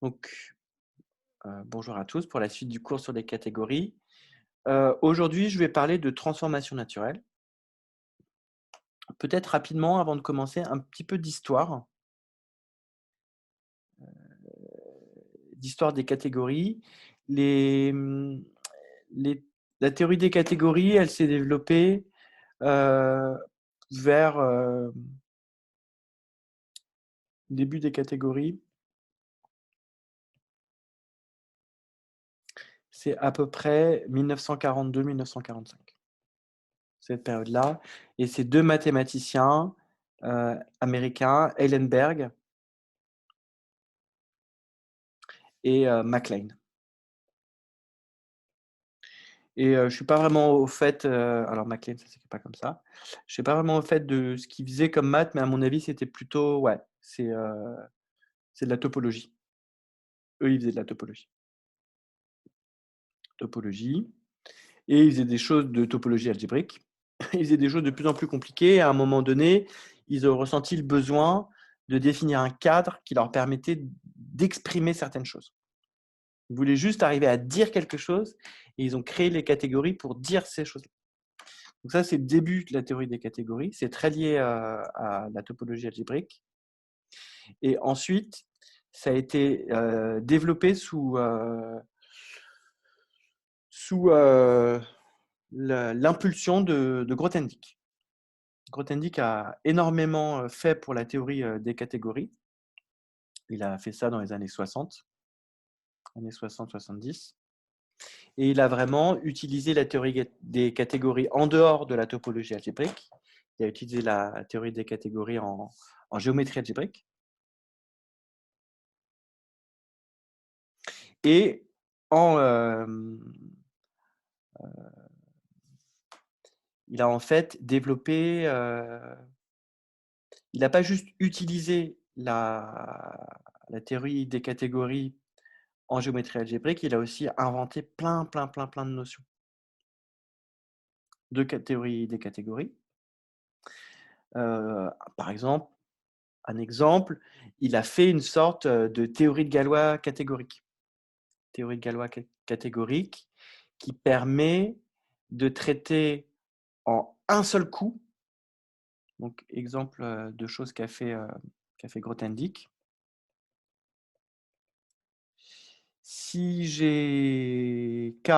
Donc, bonjour à tous pour la suite du cours sur les catégories. Aujourd'hui, je vais parler de transformation naturelle. Peut-être rapidement, avant de commencer, un petit peu d'histoire des catégories. Les, mmh, les La théorie des catégories, elle s'est développée, heu, vers, début des catégories. C'est à peu près 1942-1945, cette période-là, et c'est 2 mathématiciens, américains, Eilenberg et MacLane. Et je suis pas vraiment au fait, alors MacLane, ça s'écrit pas comme ça. Je suis pas vraiment au fait de ce qu'ils faisaient comme maths, mais à mon avis, c'était plutôt ouais, c'est de la topologie. Eux, ils faisaient de la topologie et ils faisaient des choses de topologie algébrique. Ils faisaient des choses de plus en plus compliquées. À un moment donné, ils ont ressenti le besoin de définir un cadre qui leur permettait d'exprimer certaines choses. Ils voulaient juste arriver à dire quelque chose et ils ont créé les catégories pour dire ces choses. Donc ça, c'est le début de la théorie des catégories. C'est très lié à la topologie algébrique. Et ensuite, ça a été développé sous l'impulsion de Grothendieck. Grothendieck a énormément fait pour la théorie des catégories. Il a fait ça dans les années 60, années 60-70. Et il a vraiment utilisé la théorie des catégories en dehors de la topologie algébrique. Il a utilisé la théorie des catégories en géométrie algébrique. Et en, il a en fait développé, il n'a pas juste utilisé la théorie des catégories en géométrie algébrique, il a aussi inventé plein de notions de théorie des catégories. Par exemple, un exemple, il a fait une sorte, de théorie de Galois catégorique. Théorie de Galois catégorique qui permet de traiter en un seul coup. Donc exemple, de choses qu'a fait Grothendieck. Si j'ai K,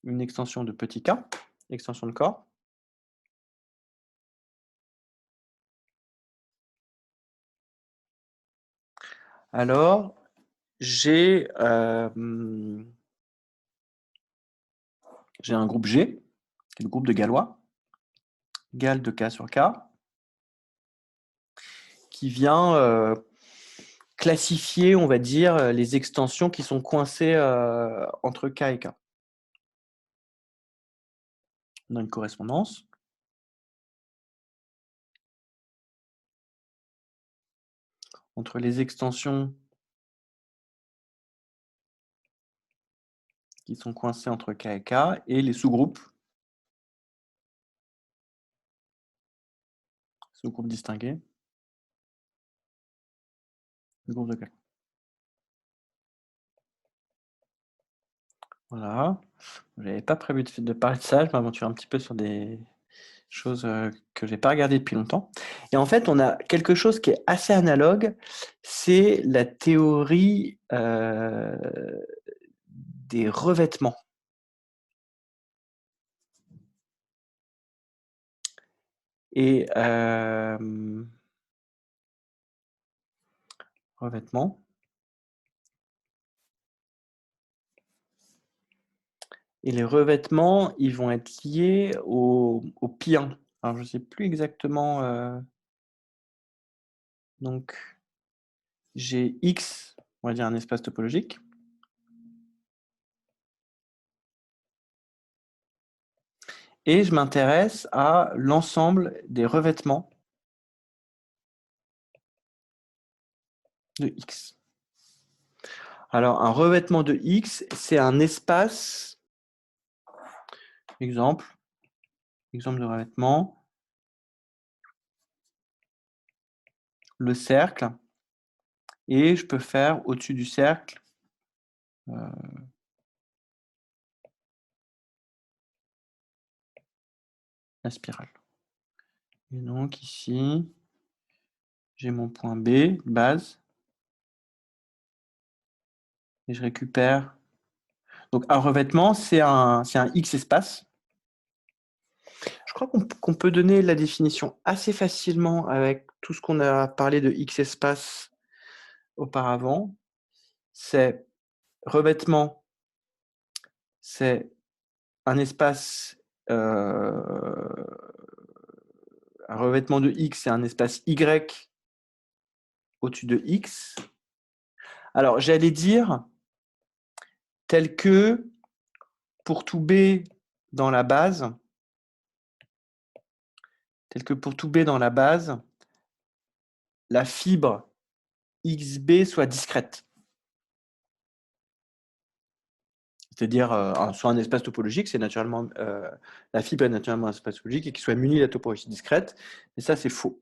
une extension de petit k, extension de corps, alors j'ai un groupe G, qui est le groupe de Galois, Gal de K sur K, qui vient, classifier, on va dire, les extensions qui sont coincées, entre K et K. On a une correspondance entre les extensions qui sont coincées entre K et K et les sous-groupes distingués du groupe de K. Voilà. J'avais pas prévu de parler de ça, je m'aventure un petit peu sur des choses, que j'ai pas regardées depuis longtemps, et en fait, on a quelque chose qui est assez analogue, c'est la théorie, des revêtements. Et revêtements et les revêtements, ils vont être liés au pi1. Alors je sais plus exactement, donc j'ai X, on va dire un espace topologique, et je m'intéresse à l'ensemble des revêtements de X. Alors un revêtement de X, c'est un espace, exemple de revêtement, le cercle Et je peux faire au-dessus du cercle la spirale. Et donc ici, j'ai mon point B, base, et je récupère. Donc un revêtement, c'est un X espace. Je crois qu'on peut donner la définition assez facilement avec tout ce qu'on a parlé de X espace auparavant. C'est revêtement, c'est un espace, un revêtement de X, c'est un espace Y au-dessus de X. Alors, j'allais dire tel que pour tout B dans la base, la fibre XB soit discrète. C'est-à-dire, soit un espace topologique, c'est naturellement, la fibre est naturellement un espace topologique et qu'il soit muni de la topologie discrète. Et ça, c'est faux.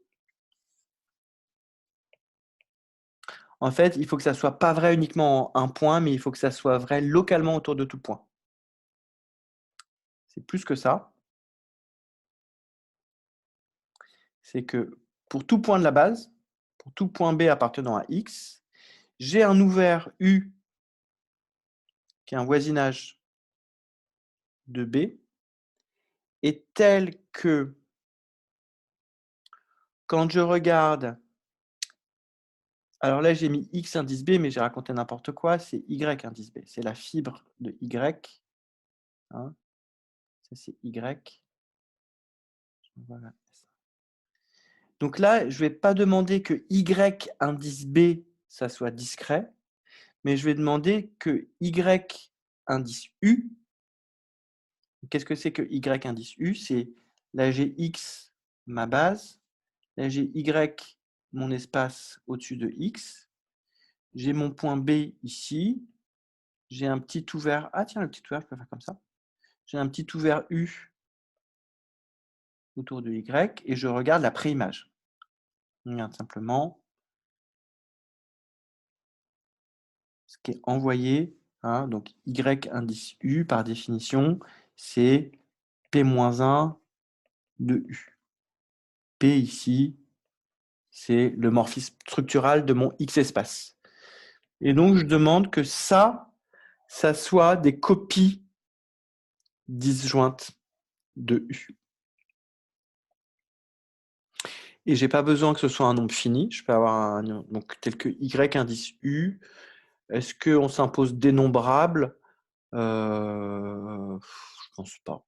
En fait, il faut que ça soit pas vrai uniquement en un point, mais il faut que ça soit vrai localement autour de tout point. C'est plus que ça. C'est que pour tout point de la base, pour tout point B appartenant à X, j'ai un ouvert U qui est un voisinage de B, est tel que quand je regarde, alors là j'ai mis X indice B, mais j'ai raconté n'importe quoi, c'est Y indice B, c'est la fibre de Y, hein. Ça c'est Y, voilà. Donc là, je ne vais pas demander que Y indice B, ça soit discret, mais je vais demander que Y indice U. Qu'est-ce que c'est que Y indice U? C'est la Gx, ma base, la Gy, mon espace au-dessus de X. J'ai mon point B ici. J'ai un petit ouvert. Ah tiens, le petit ouvert, je peux faire comme ça. J'ai un petit ouvert U autour de Y et je regarde la préimage. On regarde simplement ce qui est envoyé. Hein, donc Y indice U, par définition, c'est P-1 de U. P ici, c'est le morphisme structural de mon X espace. Et donc, je demande que ça soit des copies disjointes de U. Et je n'ai pas besoin que ce soit un nombre fini. Je peux avoir un donc tel que Y indice U. Est-ce qu'on s'impose dénombrable? Je ne pense pas.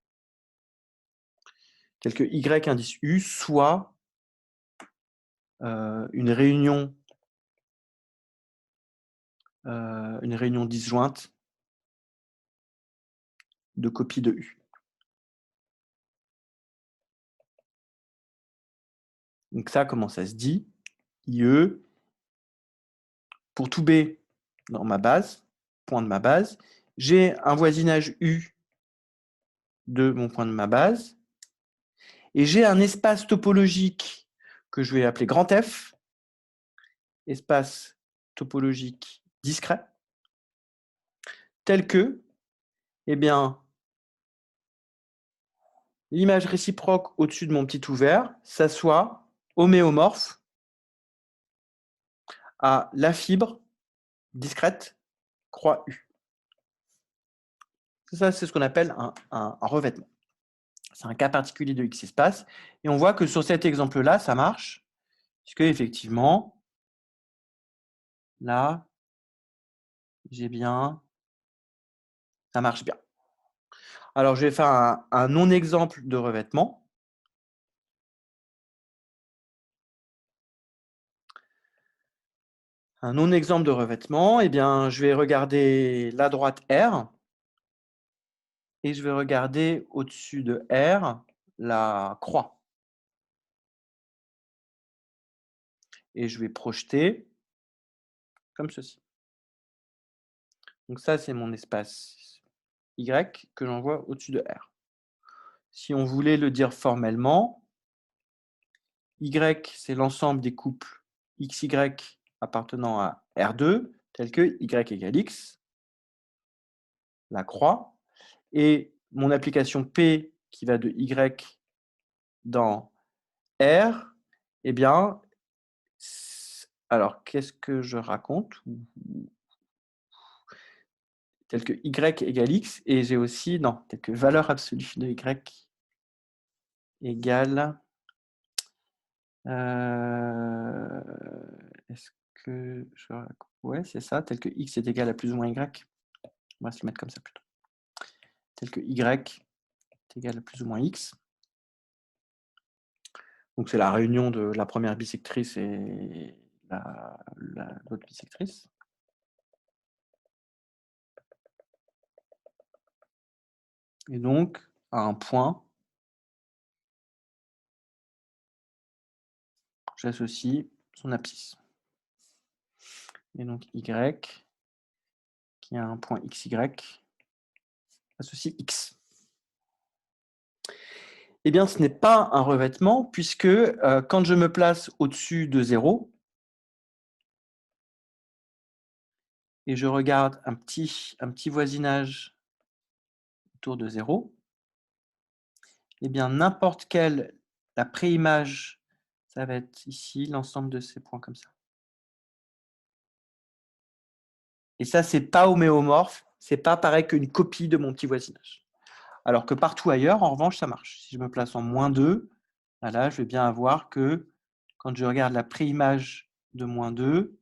Tel que Y indice U soit une réunion disjointe de copies de U. Donc ça, comment ça se dit? IE, pour tout B dans ma base, point de ma base, j'ai un voisinage U de mon point de ma base, et j'ai un espace topologique que je vais appeler grand F, espace topologique discret, tel que, eh bien, l'image réciproque au-dessus de mon petit ouvert, ça soit homéomorphe à la fibre discrète croix U. Ça, c'est ce qu'on appelle un revêtement. C'est un cas particulier de X espace. Et on voit que sur cet exemple-là, ça marche, puisque effectivement, là, j'ai bien, ça marche bien. Alors, je vais faire un non-exemple de revêtement. Un non-exemple de revêtement, eh bien, je vais regarder la droite R et je vais regarder au-dessus de R la croix. Et je vais projeter comme ceci. Donc ça, c'est mon espace Y que j'envoie au-dessus de R. Si on voulait le dire formellement, Y, c'est l'ensemble des couples XY appartenant à R2, tel que y égale x, la croix, et mon application P qui va de y dans R, eh bien, alors qu'est-ce que je raconte? Tel que y égale x, et j'ai aussi, non, tel que valeur absolue de y égale, est-ce que je, ouais, c'est ça, tel que x est égal à plus ou moins y. On va se le mettre comme ça plutôt. Tel que y est égal à plus ou moins x. Donc c'est la réunion de la première bisectrice et l'autre bisectrice. Et donc, à un point, j'associe son abscisse. Et donc y, qui a un point xy, associe x. Eh bien, ce n'est pas un revêtement, puisque quand je me place au-dessus de 0, et je regarde un petit voisinage autour de 0, eh bien, n'importe quelle, la préimage, ça va être ici, l'ensemble de ces points comme ça. Et ça, c'est pas homéomorphe, c'est pas pareil qu'une copie de mon petit voisinage. Alors que partout ailleurs, en revanche, ça marche. Si je me place en -2, là, je vais bien avoir que quand je regarde la préimage de -2,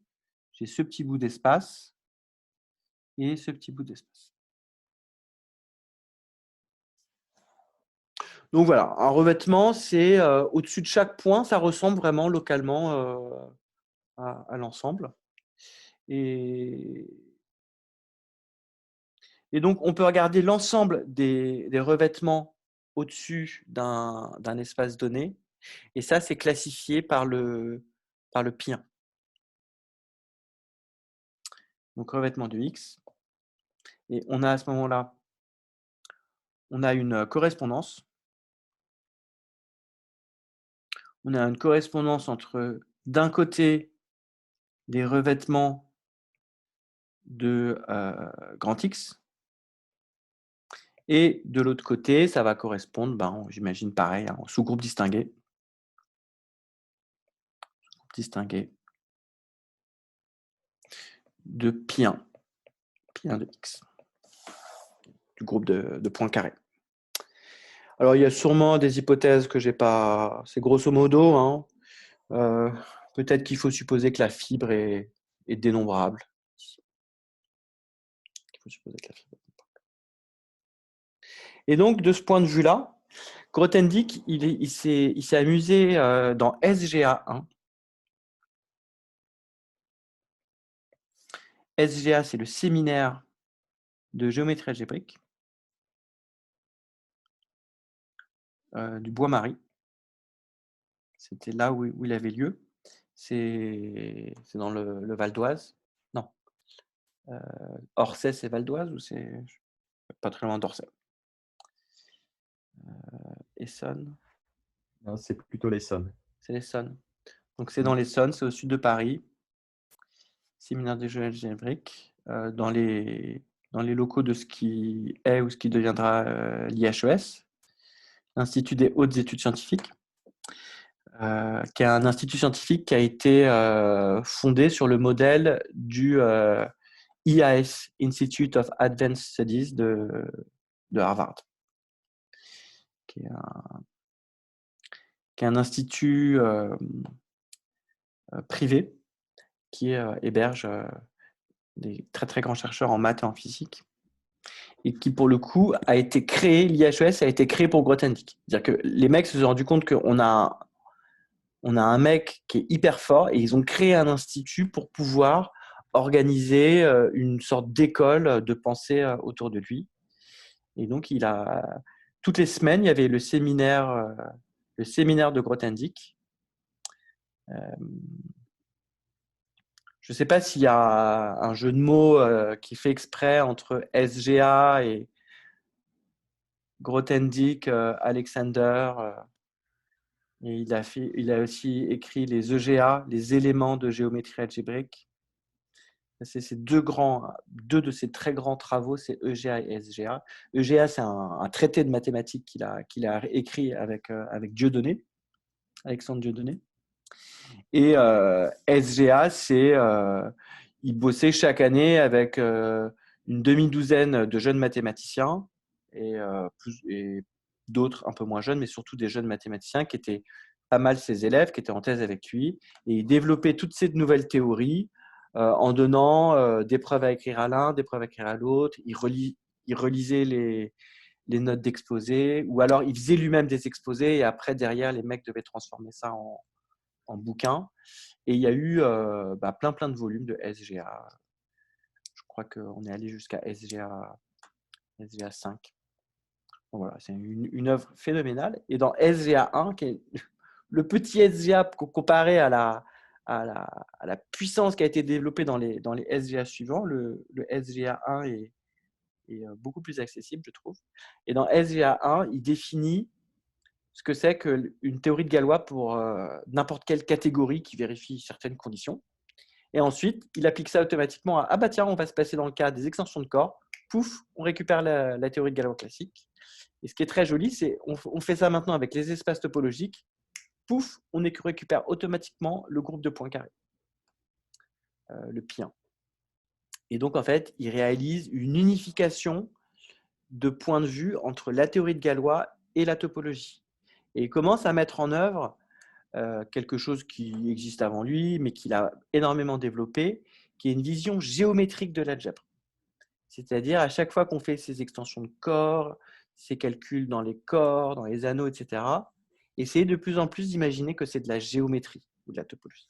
j'ai ce petit bout d'espace et ce petit bout d'espace. Donc voilà, un revêtement, c'est au-dessus de chaque point, ça ressemble vraiment localement à l'ensemble. Et donc, on peut regarder l'ensemble des revêtements au-dessus d'un espace donné. Et ça, c'est classifié par le pi1. Donc, revêtement de X. Et on a à ce moment-là, on a une correspondance. On a une correspondance entre, d'un côté, des revêtements de grand X, et de l'autre côté, ça va correspondre, j'imagine pareil, au sous-groupe distingué. De pi1 de X, du groupe de points carrés. Alors, il y a sûrement des hypothèses que j'ai pas. C'est grosso modo. Hein, peut-être qu'il faut supposer que la fibre est dénombrable. Et donc, de ce point de vue-là, Grothendieck, il s'est amusé dans SGA1. SGA, c'est le séminaire de géométrie algébrique du Bois-Marie. C'était là où il avait lieu. C'est dans le Val d'Oise. Non. Orsay, c'est Val d'Oise ou c'est pas très loin d'Orsay? Essonne. Non, c'est plutôt l'Essonne. C'est l'Essonne. Donc c'est dans l'Essonne, c'est au sud de Paris. Séminaire de géométrie algébrique, dans les locaux de ce qui est ou ce qui deviendra l'IHES, l'Institut des hautes études scientifiques, qui est un institut scientifique qui a été fondé sur le modèle du IAS, Institute of Advanced Studies de Harvard, qui est un institut privé qui héberge des très très grands chercheurs en maths et en physique, et qui pour le coup a été créé, l'IHES a été créé pour Grothendieck. C'est-à-dire que les mecs se sont rendus compte qu'on a un mec qui est hyper fort, et ils ont créé un institut pour pouvoir organiser une sorte d'école de pensée autour de lui. Et donc toutes les semaines, il y avait le séminaire de Grothendieck. Je ne sais pas s'il y a un jeu de mots qui fait exprès entre SGA et Grothendieck, Alexander. Et il a aussi écrit les EGA, les éléments de géométrie algébrique. C'est ces deux de ses très grands travaux, c'est EGA et SGA. EGA, c'est un traité de mathématiques qu'il a écrit avec Dieudonné, Alexandre Dieudonné. Et SGA, il bossait chaque année avec une demi-douzaine de jeunes mathématiciens et d'autres un peu moins jeunes, mais surtout des jeunes mathématiciens qui étaient pas mal ses élèves, qui étaient en thèse avec lui. Et il développait toutes ces nouvelles théories en donnant des preuves à écrire à l'un, des preuves à écrire à l'autre. Il relisait les notes d'exposés, ou alors il faisait lui-même des exposés et après, derrière, les mecs devaient transformer ça en bouquin. Et il y a eu plein de volumes de SGA. Je crois qu'on est allé jusqu'à SGA 5. Bon, voilà, c'est une œuvre phénoménale. Et dans SGA 1, qui est le petit SGA comparé à la puissance qui a été développée dans les SGA suivants, le SGA 1 est beaucoup plus accessible, je trouve. Et dans SGA 1, il définit ce que c'est qu'une théorie de Galois pour n'importe quelle catégorie qui vérifie certaines conditions. Et ensuite, il applique ça automatiquement à « Ah bah tiens, on va se passer dans le cas des extensions de corps. » Pouf, on récupère la théorie de Galois classique. Et ce qui est très joli, c'est on fait ça maintenant avec les espaces topologiques. Pouf, on récupère automatiquement le groupe de points carrés, le pi1. Et donc, en fait, il réalise une unification de points de vue entre la théorie de Galois et la topologie. Et il commence à mettre en œuvre quelque chose qui existe avant lui, mais qu'il a énormément développé, qui est une vision géométrique de l'algèbre. C'est-à-dire, à chaque fois qu'on fait ces extensions de corps, ces calculs dans les corps, dans les anneaux, etc., essayer de plus en plus d'imaginer que c'est de la géométrie ou de la topologie.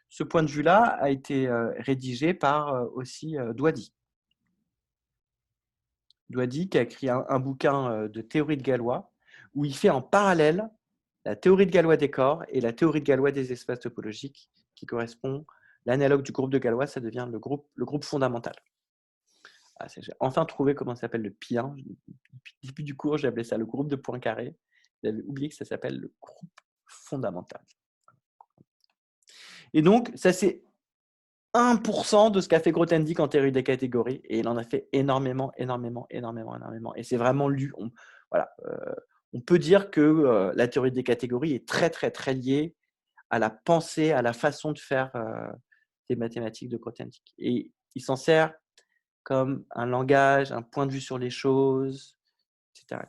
Ce point de vue-là a été rédigé par aussi Douady. Douady qui a écrit un bouquin de théorie de Galois où il fait en parallèle la théorie de Galois des corps et la théorie de Galois des espaces topologiques qui correspond, l'analogue du groupe de Galois, ça devient le groupe fondamental. Ah, j'ai enfin trouvé comment ça s'appelle le pi1. Depuis le début du cours, j'ai appelé ça le groupe de points carrés. J'avais oublié que ça s'appelle le groupe fondamental. Et donc, ça c'est 1% de ce qu'a fait Grothendieck en théorie des catégories. Et il en a fait énormément. Et c'est vraiment lu. On peut dire que la théorie des catégories est très liée à la pensée, à la façon de faire des mathématiques de Grothendieck. Et il s'en sert comme un langage, un point de vue sur les choses, etc.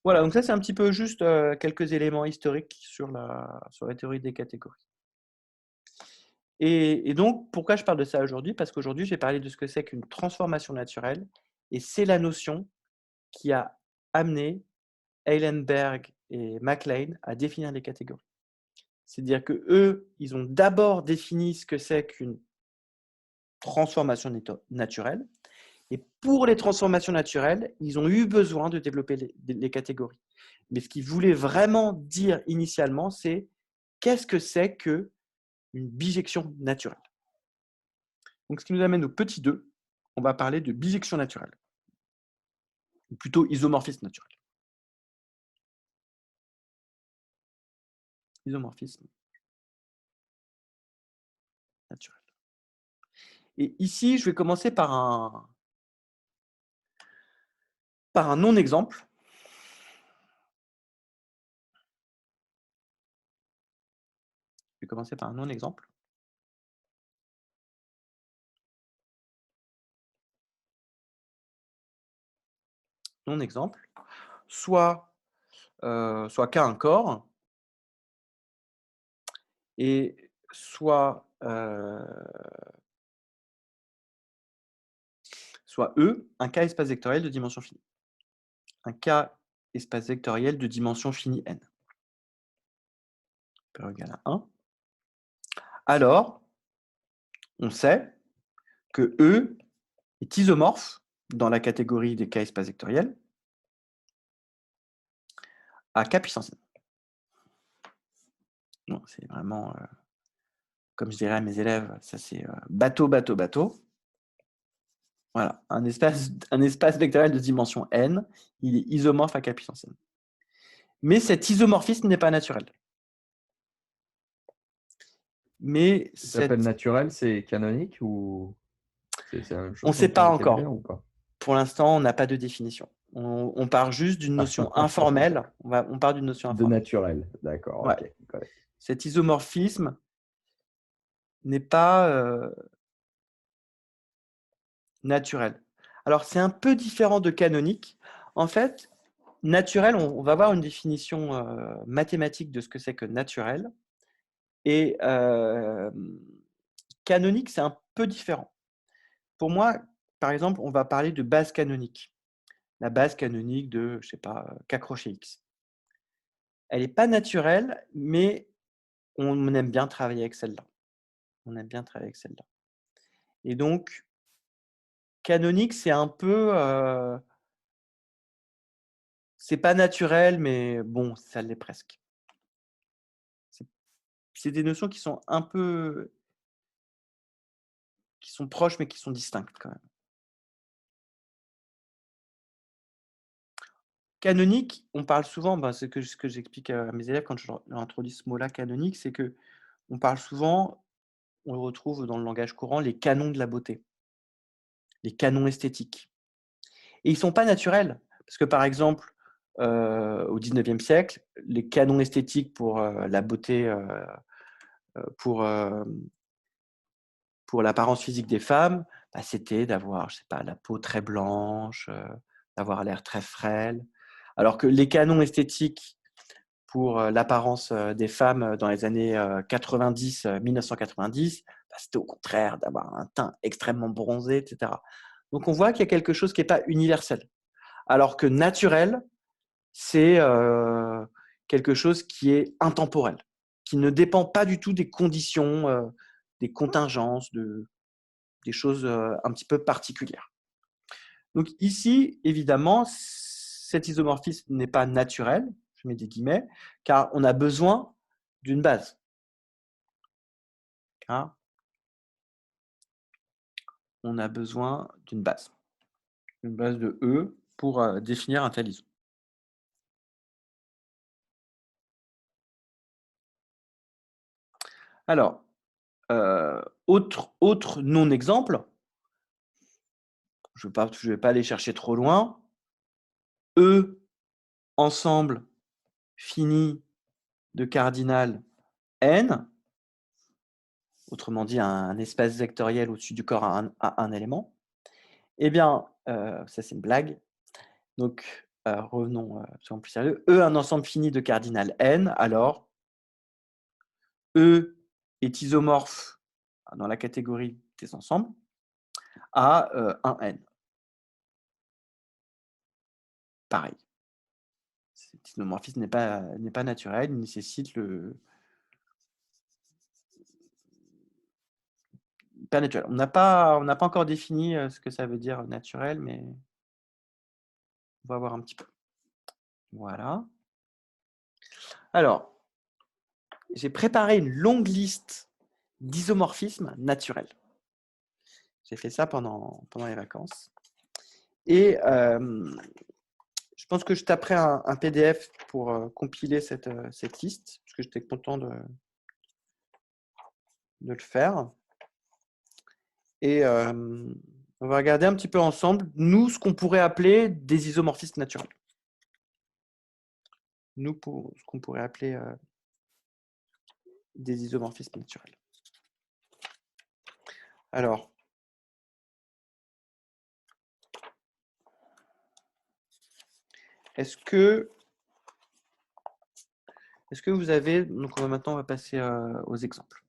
Voilà, donc ça c'est un petit peu juste quelques éléments historiques sur la théorie des catégories. Et donc, pourquoi je parle de ça aujourd'hui? Parce qu'aujourd'hui, j'ai parlé de ce que c'est qu'une transformation naturelle, et c'est la notion qui a amené Eilenberg et MacLane à définir les catégories. C'est-à-dire qu'eux, ils ont d'abord défini ce que c'est qu'une transformation naturelle, et pour les transformations naturelles, ils ont eu besoin de développer les catégories. Mais ce qu'ils voulaient vraiment dire initialement, c'est qu'est-ce que c'est qu'une bijection naturelle? Donc, ce qui nous amène au petit 2, on va parler de bijection naturelle, ou plutôt isomorphisme naturel. Isomorphisme naturel. Et ici, je vais commencer par un non-exemple. Je vais commencer par un non-exemple. Non-exemple, soit K un corps, et soit E, un K espace vectoriel de dimension finie. Un K espace vectoriel de dimension finie n. P égale à 1. Alors, on sait que E est isomorphe dans la catégorie des K espaces vectoriels à K puissance n. Bon, c'est vraiment, comme je dirais à mes élèves, ça c'est bateau. Voilà, un espace vectoriel de dimension n, il est isomorphe à K puissance n. Mais cet isomorphisme n'est pas naturel. Mais Ça s'appelle naturel, c'est canonique ou c'est la même on ne chose sait dans ton pas vocabulaire encore. ou pas? Pour l'instant, on n'a pas de définition. On part juste d'une notion informelle. On part d'une notion De informelle. naturel, d'accord, Ouais. ok. Correct. Cet isomorphisme n'est pas naturel. Alors, c'est un peu différent de canonique. En fait, naturel, on va avoir une définition mathématique de ce que c'est que naturel. Et canonique, c'est un peu différent. Pour moi, par exemple, on va parler de base canonique. La base canonique de, je sais pas, K crochet X. Elle n'est pas naturelle, mais on aime bien travailler avec celle-là. On aime bien travailler avec celle-là. Et donc, canonique, c'est un peu, c'est pas naturel, mais bon, ça l'est presque. C'est des notions qui sont un peu, qui sont proches, mais qui sont distinctes quand même. Canonique, on parle souvent, c'est ce que j'explique à mes élèves quand je leur introduis ce mot-là, canonique, c'est que on parle souvent, on le retrouve dans le langage courant, les canons de la beauté, les canons esthétiques. Et ils ne sont pas naturels, parce que par exemple, au XIXe siècle, les canons esthétiques pour la beauté, pour l'apparence physique des femmes, c'était d'avoir, je sais pas, la peau très blanche, d'avoir l'air très frêle. Alors que les canons esthétiques pour l'apparence des femmes dans les années 90, 1990, c'était au contraire d'avoir un teint extrêmement bronzé, etc. Donc on voit qu'il y a quelque chose qui n'est pas universel. Alors que naturel, c'est quelque chose qui est intemporel, qui ne dépend pas du tout des conditions, des contingences, des choses un petit peu particulières. Donc ici, évidemment, cet isomorphisme n'est pas naturel, je mets des guillemets, car on a besoin d'une base. Hein, on a besoin d'une base de E pour définir un tel iso. Alors, autre non-exemple, je ne vais pas aller chercher trop loin. E ensemble fini de cardinal n, autrement dit un espace vectoriel au-dessus du corps à un élément. Eh bien, ça c'est une blague. Donc, revenons soyons plus sérieux. E un ensemble fini de cardinal n, alors E est isomorphe dans la catégorie des ensembles à un n. Pareil. Cet isomorphisme n'est pas naturel, il nécessite le... Pas naturel. On n'a pas encore défini ce que ça veut dire naturel, mais on va voir un petit peu. Voilà. Alors, j'ai préparé une longue liste d'isomorphismes naturels. J'ai fait ça pendant les vacances. Et je pense que je taperai un PDF pour compiler cette liste, parce que j'étais content de le faire. Et on va regarder un petit peu ensemble, nous, ce qu'on pourrait appeler des isomorphismes naturels. Nous, ce qu'on pourrait appeler des isomorphismes naturels. Alors, est-ce que vous avez... Donc, maintenant, on va passer aux exemples.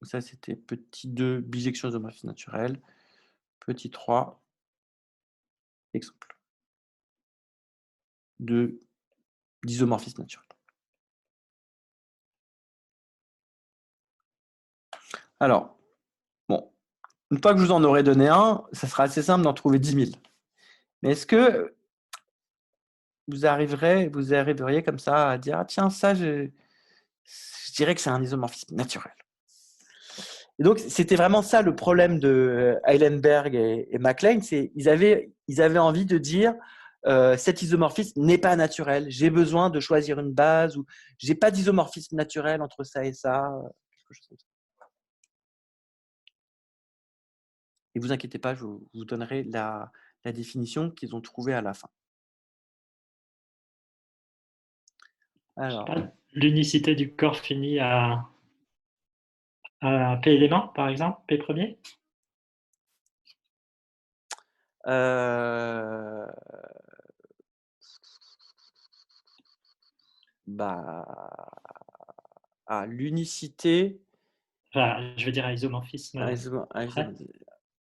Ça, c'était petit 2, bijection isomorphisme naturel. Petit 3, exemple d'isomorphisme naturel. Alors, bon, une fois que je vous en aurai donné un, ça sera assez simple d'en trouver 10 000. Mais est-ce que vous arriveriez comme ça à dire « Ah tiens, ça, je dirais que c'est un isomorphisme naturel ». Et donc, c'était vraiment ça le problème de Heilenberg et MacLean. Ils avaient envie de dire cet isomorphisme n'est pas naturel. J'ai besoin de choisir une base ou j'ai pas d'isomorphisme naturel entre ça et ça. Quelque chose comme ça. Et vous inquiétez pas, je vous donnerai la définition qu'ils ont trouvée à la fin. Je sais Alors, pas, l'unicité du corps finit à P élément, par exemple, P premier. L'unicité. Enfin, je veux dire à isomorphisme près.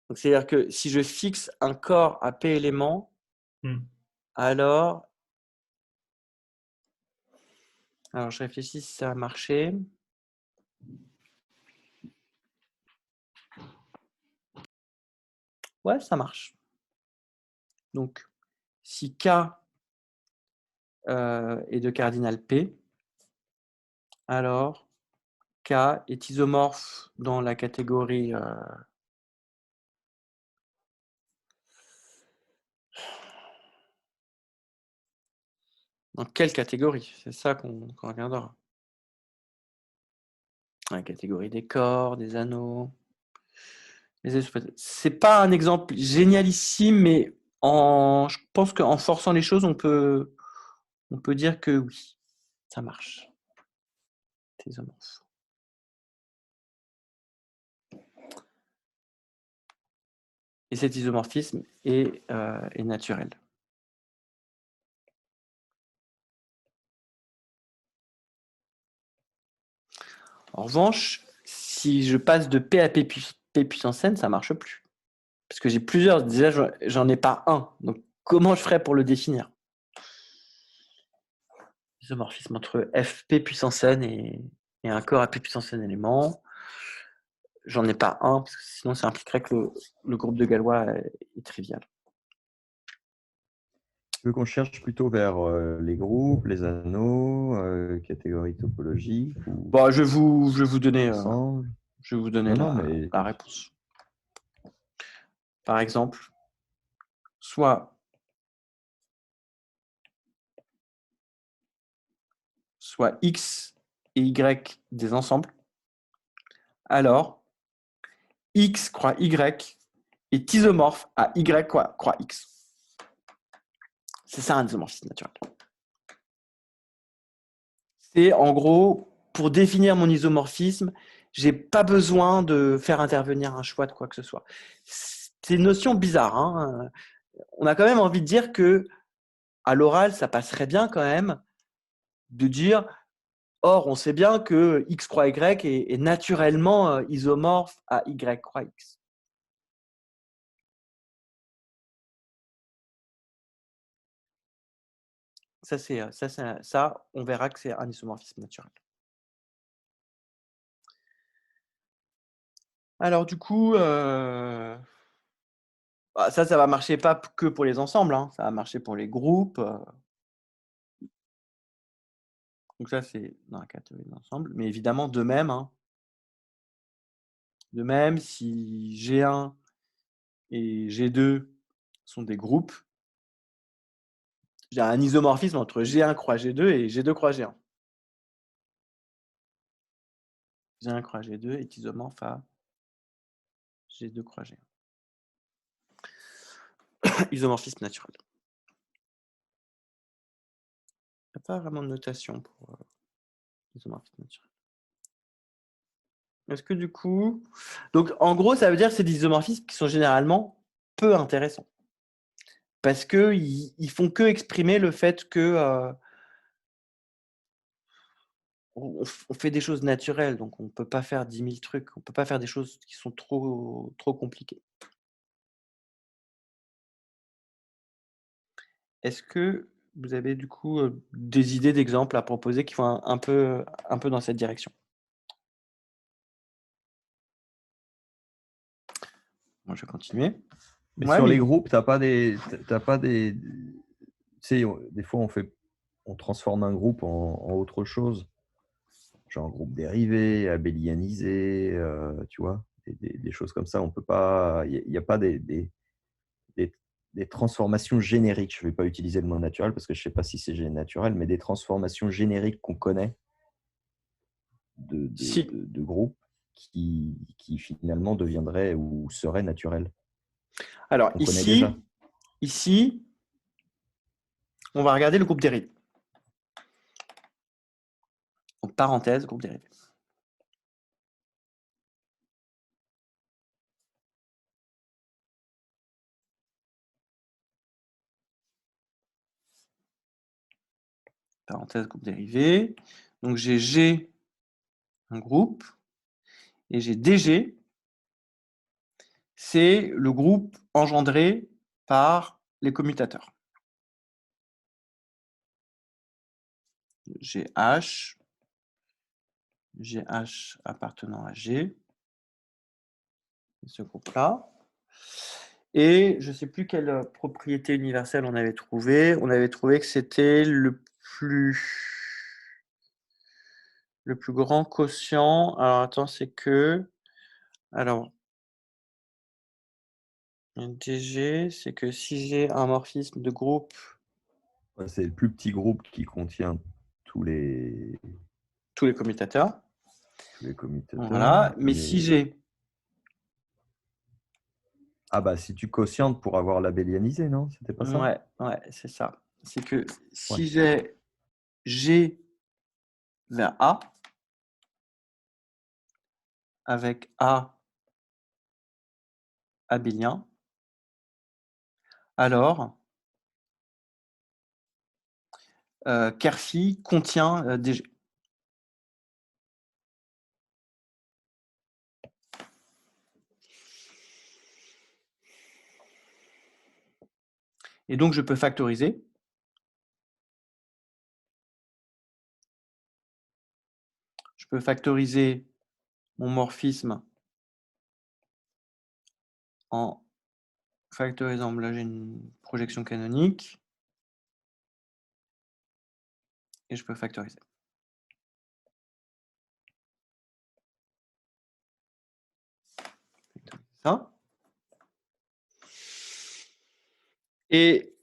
Donc, c'est-à-dire que si je fixe un corps à P éléments, alors je réfléchis si ça a marché. Ouais, ça marche. Donc, si K est de cardinal P, alors K est isomorphe dans la catégorie dans quelle catégorie? C'est ça qu'on regardera. La catégorie des corps, des anneaux. C'est pas un exemple génialissime, mais je pense qu'en forçant les choses, on peut dire que oui, ça marche. C'est isomorphe. Et cet isomorphisme est naturel. En revanche, si je passe de P à P puissance n, ça ne marche plus. Parce que j'ai plusieurs, déjà j'en ai pas un. Donc comment je ferais pour le définir? Isomorphisme entre Fp puissance n et un corps à P puissance n éléments. J'en ai pas un, parce que sinon ça impliquerait que le groupe de Galois est trivial. Tu veux qu'on cherche plutôt vers les groupes, les anneaux, catégories topologiques Bon, je vais vous donner, mais la réponse. Par exemple, soit X et Y des ensembles, alors X croix Y est isomorphe à Y croix X. C'est ça un isomorphisme naturel. C'est en gros, pour définir mon isomorphisme, j'ai pas besoin de faire intervenir un choix de quoi que ce soit. C'est une notion bizarre. Hein. On a quand même envie de dire que à l'oral, ça passerait bien quand même de dire or, on sait bien que X croix Y est naturellement isomorphe à Y croix X. Ça, on verra que c'est un isomorphisme naturel. Alors du coup, ça va marcher pas que pour les ensembles, hein. Ça va marcher pour les groupes. Donc ça, c'est dans la catégorie des ensembles. Mais évidemment, de même, hein, si G1 et G2 sont des groupes, j'ai un isomorphisme entre G1 croix G2 et G2 croix G1. G1 croix G2 est isomorphe à G2 croix G1. Isomorphisme naturel. Il n'y a pas vraiment de notation pour isomorphisme naturel. Est-ce que du coup... Donc en gros, ça veut dire que c'est des isomorphismes qui sont généralement peu intéressants. Parce qu'ils font que exprimer le fait que on fait des choses naturelles, donc on ne peut pas faire 10 000 trucs, on ne peut pas faire des choses qui sont trop compliquées. Est-ce que vous avez du coup des idées d'exemples à proposer qui vont un peu dans cette direction? Moi, je vais continuer. Mais sur les groupes, tu n'as pas des... Tu sais, des fois, on transforme un groupe en autre chose. genre groupe dérivé, abélianisé, tu vois, des choses comme ça. On peut pas, il n'y a pas des- des transformations génériques. Je ne vais pas utiliser le mot naturel parce que je ne sais pas si c'est naturel, mais des transformations génériques qu'on connaît Si, de groupes qui finalement deviendraient ou seraient naturels. alors On connaît déjà. ici, on va regarder le groupe dérivé. Donc, parenthèse, groupe dérivé. Parenthèse, groupe dérivé. Donc, j'ai G, un groupe, et j'ai DG, c'est le groupe engendré par les commutateurs. GH appartenant à G, ce groupe-là. Et je ne sais plus quelle propriété universelle on avait trouvé. On avait trouvé que c'était le plus grand quotient. Alors, attends, c'est que... Alors, DG, c'est que si j'ai un morphisme de groupe... C'est le plus petit groupe qui contient tous les commutateurs. commutateurs. Voilà. Mais si j'ai... Ah bah si tu quotientes pour avoir l'abélianisé, non? C'était pas ça? Ouais, c'est ça. C'est que si Ouais. j'ai G vers A, avec A abélien, alors Kerphi contient DG. Et donc, je peux factoriser. Je peux factoriser mon morphisme en factorisant. Là, j'ai une projection canonique. Et je peux factoriser. Ça. Et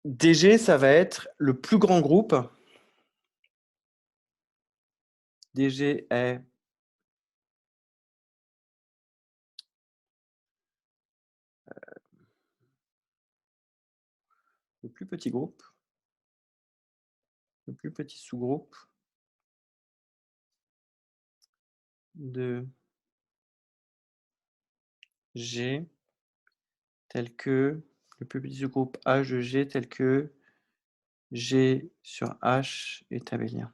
DG, ça va être le plus grand groupe. DG est le plus petit groupe, le plus petit sous-groupe de G tel que le plus petit sous-groupe H de G tel que G sur H est abélien.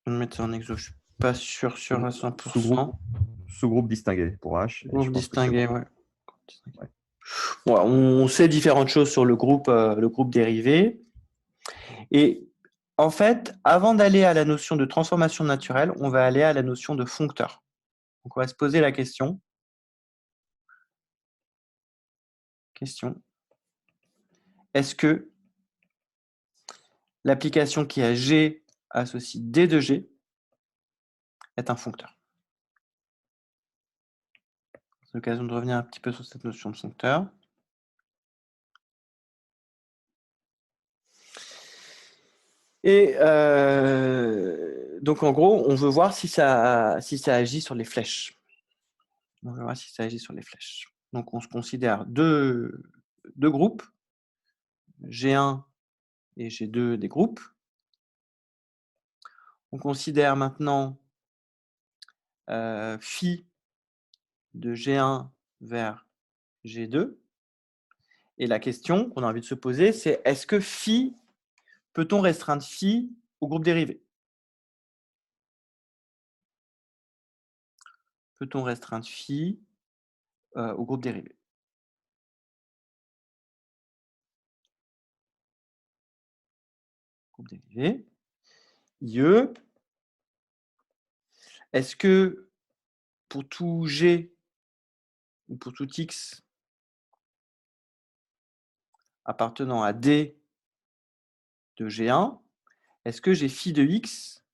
Je vais mettre ça en exo, je ne suis pas sûr à 100%. Sous-groupe distingué pour H. Groupe distingué, ouais. Ouais. Ouais, on sait différentes choses sur le groupe dérivé. Et en fait, avant d'aller à la notion de transformation naturelle, on va aller à la notion de foncteur. Donc, on va se poser la question. Est-ce que l'application qui a G associe D de G est un foncteur? C'est l'occasion de revenir un petit peu sur cette notion de foncteur. Et donc, en gros, on veut voir si ça agit sur les flèches. On va voir si ça agit sur les flèches. Donc, on se considère deux groupes, G1 et G2 des groupes. On considère maintenant phi de G1 vers G2. Et la question qu'on a envie de se poser, c'est est-ce que phi, peut-on restreindre phi au groupe dérivé? Peut-on restreindre phi au groupe dérivé? Groupe dérivé. IE. Est-ce que pour tout G ou pour tout X appartenant à D de G1, est-ce que j'ai phi de x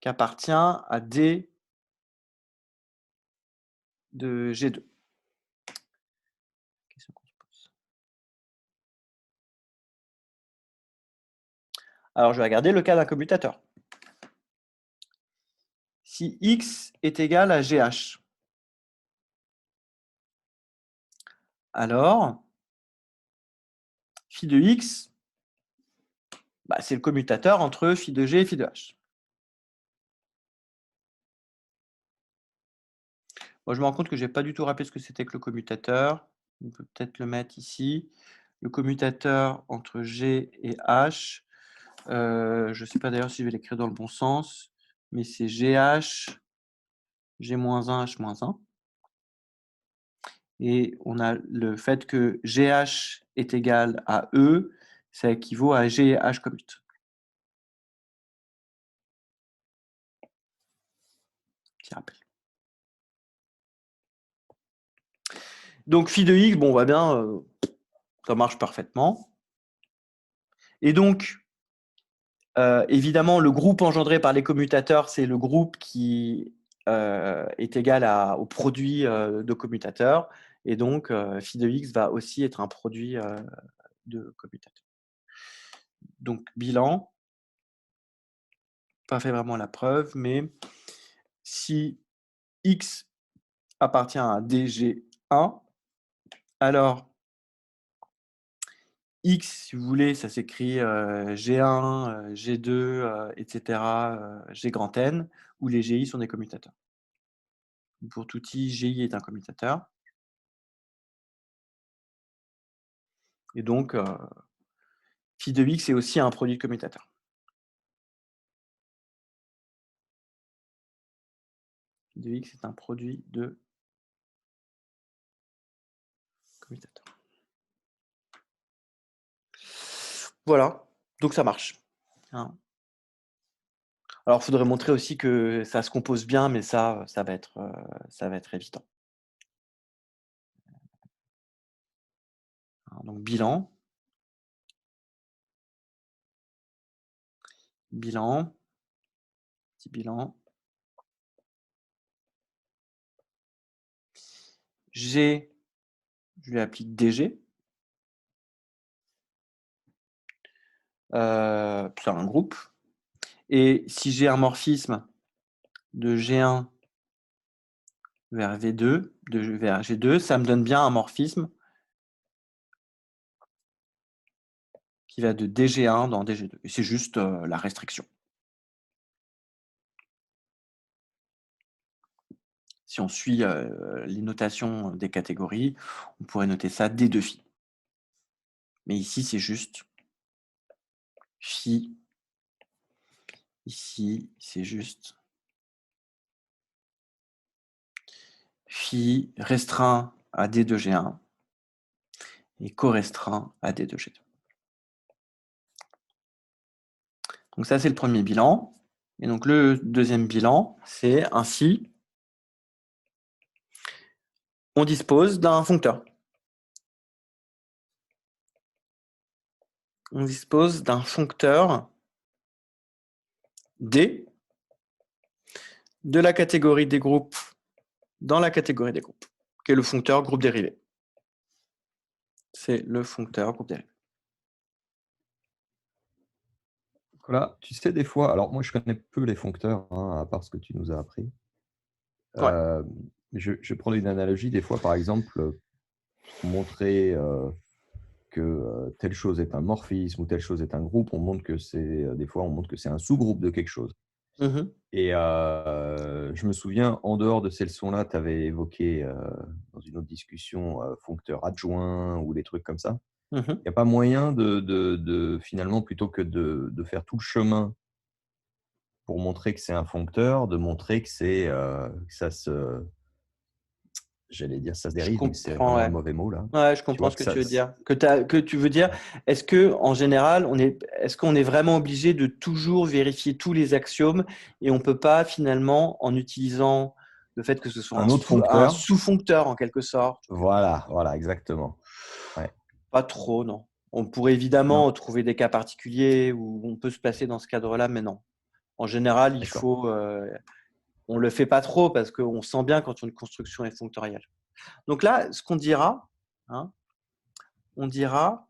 qui appartient à D de G2? Question qu'on se pose. Alors, je vais regarder le cas d'un commutateur. Si x est égal à GH, alors phi de x, c'est le commutateur entre phi de g et phi de h. Moi, je me rends compte que je n'ai pas du tout rappelé ce que c'était que le commutateur. On peut peut-être le mettre ici. Le commutateur entre g et h, je ne sais pas d'ailleurs si je vais l'écrire dans le bon sens, mais c'est GH, G-1, H-1. Et on a le fait que GH est égal à E, ça équivaut à G et H commute. Petit rappel. Donc, phi de x, bon, on voit bien, ça marche parfaitement. Et donc, évidemment, le groupe engendré par les commutateurs, c'est le groupe qui est égal au produit de commutateurs. Et donc, phi de x va aussi être un produit de commutateurs. Donc, bilan, pas fait vraiment la preuve, mais si x appartient à DG1, alors x, si vous voulez, ça s'écrit G1, G2, etc., G grand N, où les GI sont des commutateurs. Pour tout i, GI est un commutateur. Et donc, phi de x est aussi un produit de commutateur. Phi de x est un produit de commutateur. Voilà, donc ça marche. Hein. Alors, il faudrait montrer aussi que ça se compose bien, mais ça va être évident. Alors, donc, bilan. Bilan. Petit bilan. G, je lui applique DG. C'est un groupe. Et si j'ai un morphisme de G1 vers V2, vers G2, ça me donne bien un morphisme qui va de DG1 dans DG2. Et c'est juste la restriction. Si on suit les notations des catégories, on pourrait noter ça D2 phi. Mais ici, c'est juste phi. Ici, c'est juste phi restreint à D2G1 et co-restreint à D2G2. Donc ça, c'est le premier bilan. Et donc le deuxième bilan, c'est ainsi, on dispose d'un foncteur. On dispose d'un foncteur D de la catégorie des groupes dans la catégorie des groupes, qui est le foncteur groupe dérivé. C'est le foncteur groupe dérivé. Voilà, tu sais, des fois, alors moi je connais peu les foncteurs, hein, à part ce que tu nous as appris. Ouais. Je prends une analogie, des fois, par exemple, pour montrer que telle chose est un morphisme ou telle chose est un groupe, on montre que c'est, des fois, on montre que c'est un sous-groupe de quelque chose. Mhm. Et je me souviens, en dehors de ces leçons-là, tu avais évoqué dans une autre discussion foncteur adjoint ou des trucs comme ça. Mhm. Il n'y a pas moyen de finalement, plutôt que de faire tout le chemin pour montrer que c'est un foncteur, de montrer que c'est que ça se, j'allais dire ça se Je dérive, mais c'est comprends, vraiment un ouais. mauvais mot là. Ouais, je Tu comprends vois ce que que ça, tu veux dire. Que tu veux dire, est-ce que en général, est-ce qu'on est vraiment obligé de toujours vérifier tous les axiomes et on peut pas finalement, en utilisant le fait que ce soit un autre un foncteur. sous-foncteur en quelque sorte, Voilà, exactement. Ouais. pas trop, non. On pourrait Non, évidemment trouver des cas particuliers où on peut se placer dans ce cadre-là, mais non. En général, d'accord. on ne le fait pas trop parce qu'on sent bien quand une construction est fonctorielle. Donc là, ce qu'on dira, hein, on dira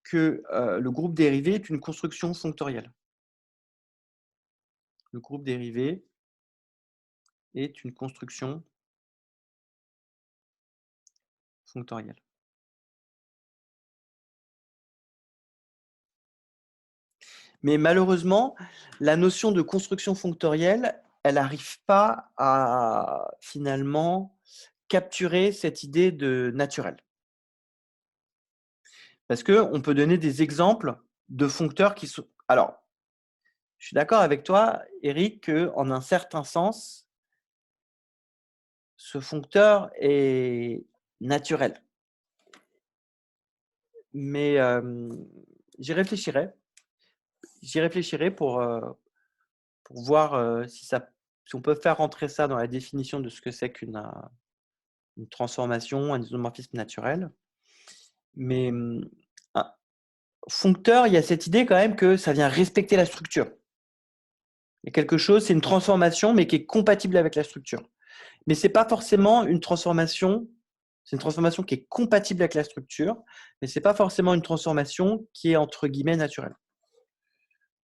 que le groupe dérivé est une construction fonctorielle. Le groupe dérivé est une construction fonctorielle. Mais malheureusement, la notion de construction fonctorielle, elle n'arrive pas à finalement capturer cette idée de naturel. Parce qu'on peut donner des exemples de foncteurs qui sont… Alors, je suis d'accord avec toi, Eric, qu'en un certain sens, ce foncteur est naturel. Mais j'y réfléchirai. J'y réfléchirai pour voir si on peut faire rentrer ça dans la définition de ce que c'est qu'une transformation, un isomorphisme naturel. Mais un foncteur, il y a cette idée quand même que ça vient respecter la structure. Il y a quelque chose, c'est une transformation, mais qui est compatible avec la structure. Mais ce n'est pas forcément une transformation, c'est une transformation qui est compatible avec la structure, mais ce n'est pas forcément une transformation qui est entre guillemets naturelle.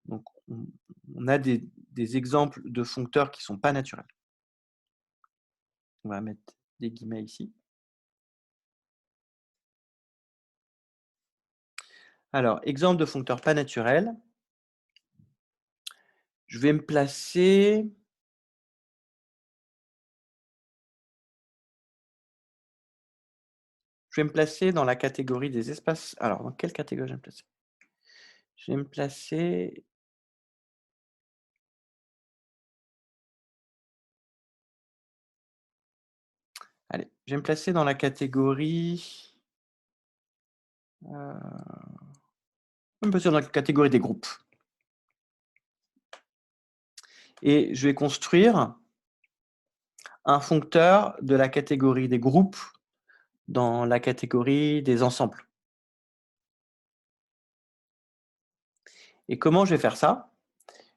Donc, on a des exemples de foncteurs qui ne sont pas naturels. On va mettre des guillemets ici. Alors, exemple de foncteur pas naturel. Je vais me placer… Je vais me placer dans la catégorie des espaces… Alors, dans quelle catégorie je vais me placer? Je vais me placer… Allez, je vais me placer dans la catégorie… je vais me placer dans la catégorie des groupes. Et je vais construire un foncteur de la catégorie des groupes dans la catégorie des ensembles. Et comment je vais faire ça?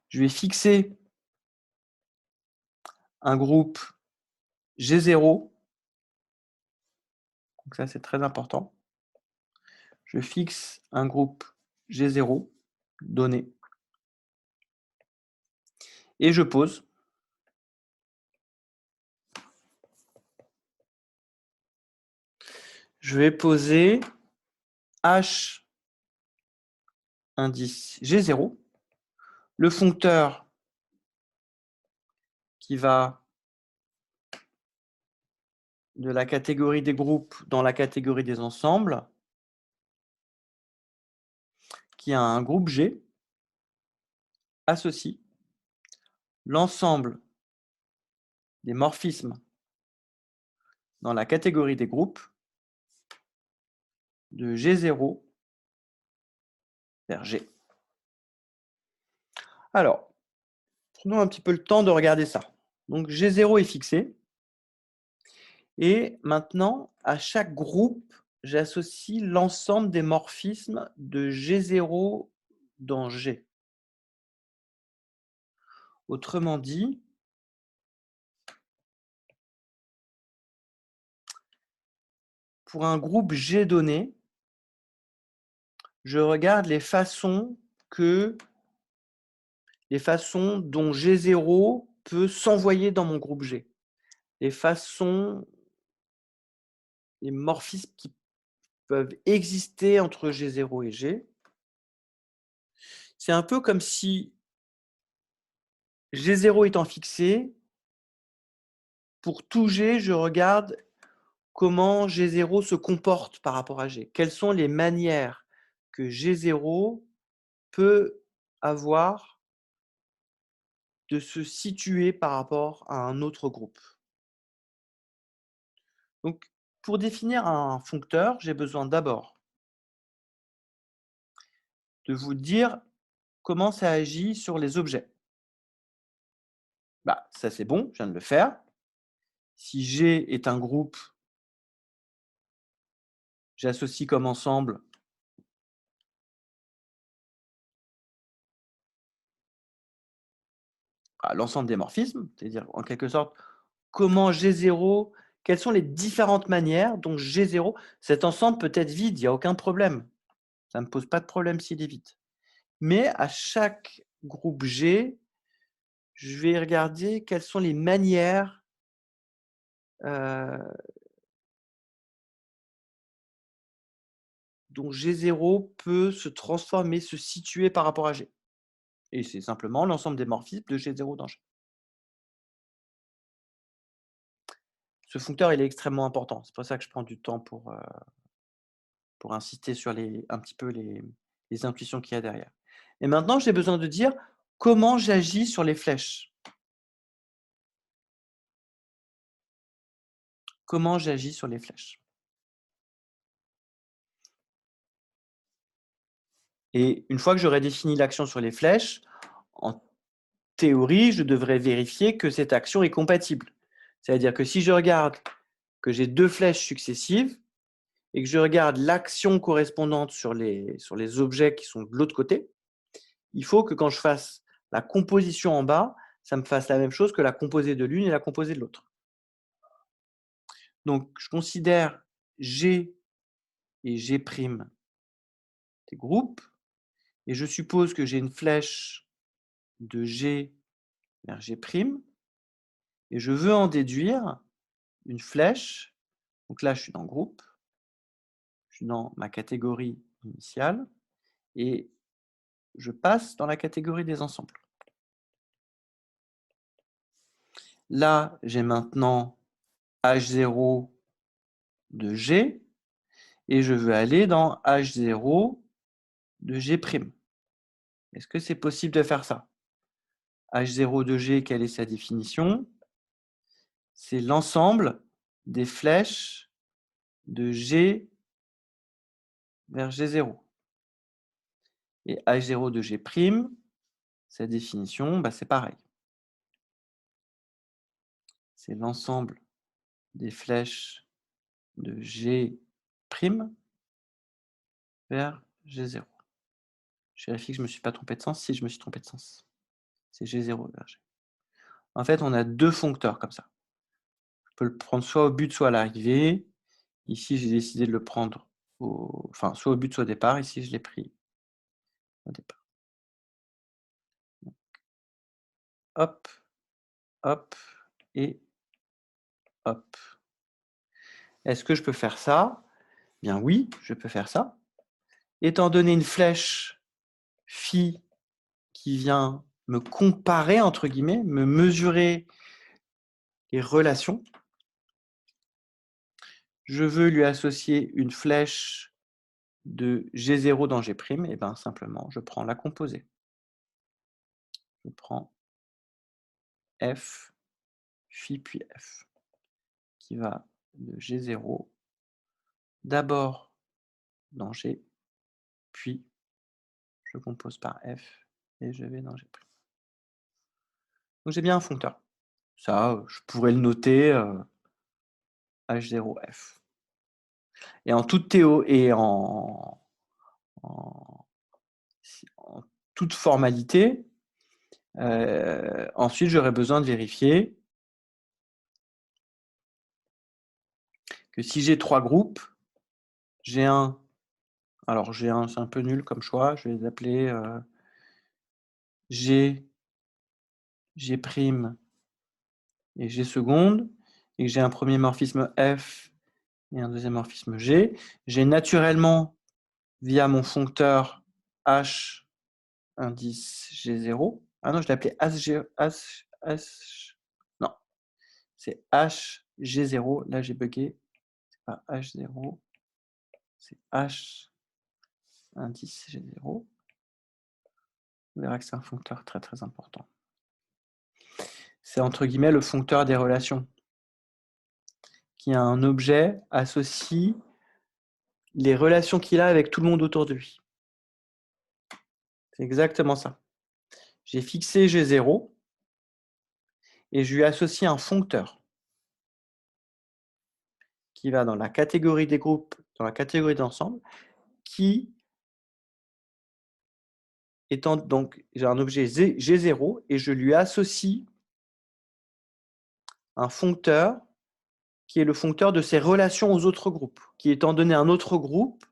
Je vais fixer un groupe G0. Donc ça, c'est très important. Je fixe un groupe G0 donné. Et je pose. Je vais poser H indice G0, le foncteur qui va de la catégorie des groupes dans la catégorie des ensembles, qui a un groupe G, associe l'ensemble des morphismes dans la catégorie des groupes de G0 vers G. Alors, prenons un petit peu le temps de regarder ça. Donc G0 est fixé. Et maintenant, à chaque groupe, j'associe l'ensemble des morphismes de G0 dans G. Autrement dit, pour un groupe G donné, je regarde les façons dont G0 peut s'envoyer dans mon groupe G. Les morphismes qui peuvent exister entre G0 et G. C'est un peu comme si G0 étant fixé, pour tout G, je regarde comment G0 se comporte par rapport à G. Quelles sont les manières que G0 peut avoir de se situer par rapport à un autre groupe. Donc, pour définir un foncteur, j'ai besoin d'abord de vous dire comment ça agit sur les objets. Ça, c'est bon, je viens de le faire. Si G est un groupe, j'associe comme ensemble l'ensemble des morphismes, c'est-à-dire en quelque sorte comment G0, quelles sont les différentes manières dont G0, cet ensemble peut être vide, il n'y a aucun problème. Ça ne me pose pas de problème s'il est vide. Mais à chaque groupe G, je vais regarder quelles sont les manières dont G0 peut se transformer, se situer par rapport à G. Et c'est simplement l'ensemble des morphismes de G0 dans G. Ce foncteur, il est extrêmement important. C'est pour ça que je prends du temps pour insister sur un petit peu les intuitions qu'il y a derrière. Et maintenant, j'ai besoin de dire comment j'agis sur les flèches. Comment j'agis sur les flèches. Et une fois que j'aurai défini l'action sur les flèches, en théorie, je devrais vérifier que cette action est compatible. C'est-à-dire que si je regarde que j'ai 2 flèches successives et que je regarde l'action correspondante sur les objets qui sont de l'autre côté, il faut que quand je fasse la composition en bas, ça me fasse la même chose que la composée de l'une et la composée de l'autre. Donc, je considère G et G' des groupes, et je suppose que j'ai une flèche de G vers G', et je veux en déduire une flèche. Donc là, je suis dans le groupe, je suis dans ma catégorie initiale, et je passe dans la catégorie des ensembles. Là, j'ai maintenant H0 de G, et je veux aller dans H0 de G'. Est-ce que c'est possible de faire ça? H0 de G, quelle est sa définition? C'est l'ensemble des flèches de G vers G0. Et H0 de G', sa définition, c'est pareil. C'est l'ensemble des flèches de G' vers G0. Je vérifie que je ne me suis pas trompé de sens. Si, je me suis trompé de sens. C'est G0 vers G. En fait, on a 2 foncteurs comme ça. Je peux le prendre soit au but, soit à l'arrivée. Ici, j'ai décidé de le prendre soit au but, soit au départ. Ici, je l'ai pris au départ. Donc, hop, hop et hop. Est-ce que je peux faire ça? Bien oui, je peux faire ça. Étant donné une flèche phi qui vient me comparer, entre guillemets, me mesurer les relations, je veux lui associer une flèche de G0 dans G', et bien simplement, je prends la composée. Je prends F, phi puis F, qui va de G0 d'abord dans G, puis je compose par F et je vais dans G'. Donc j'ai bien un foncteur. Ça, je pourrais le noter H0F. Et en toute théorie et en toute formalité, ensuite j'aurais besoin de vérifier que si j'ai 3 groupes, G1, alors G1 c'est un peu nul comme choix, je vais les appeler G, G' et G seconde, et que j'ai un premier morphisme F et un deuxième morphisme G, j'ai naturellement, via mon foncteur H indice G0, ah non, je l'ai appelé non, c'est HG0, là j'ai bugué, c'est pas H0, c'est H indice G0. Vous verrez que c'est un foncteur très très important. C'est entre guillemets le foncteur des relations, qui a un objet associe les relations qu'il a avec tout le monde autour de lui. C'est exactement ça. J'ai fixé G0 et je lui associe un foncteur qui va dans la catégorie des groupes, dans la catégorie d'ensemble, qui donc j'ai un objet G0 et je lui associe un foncteur qui est le foncteur de ses relations aux autres groupes, qui étant donné un autre groupe,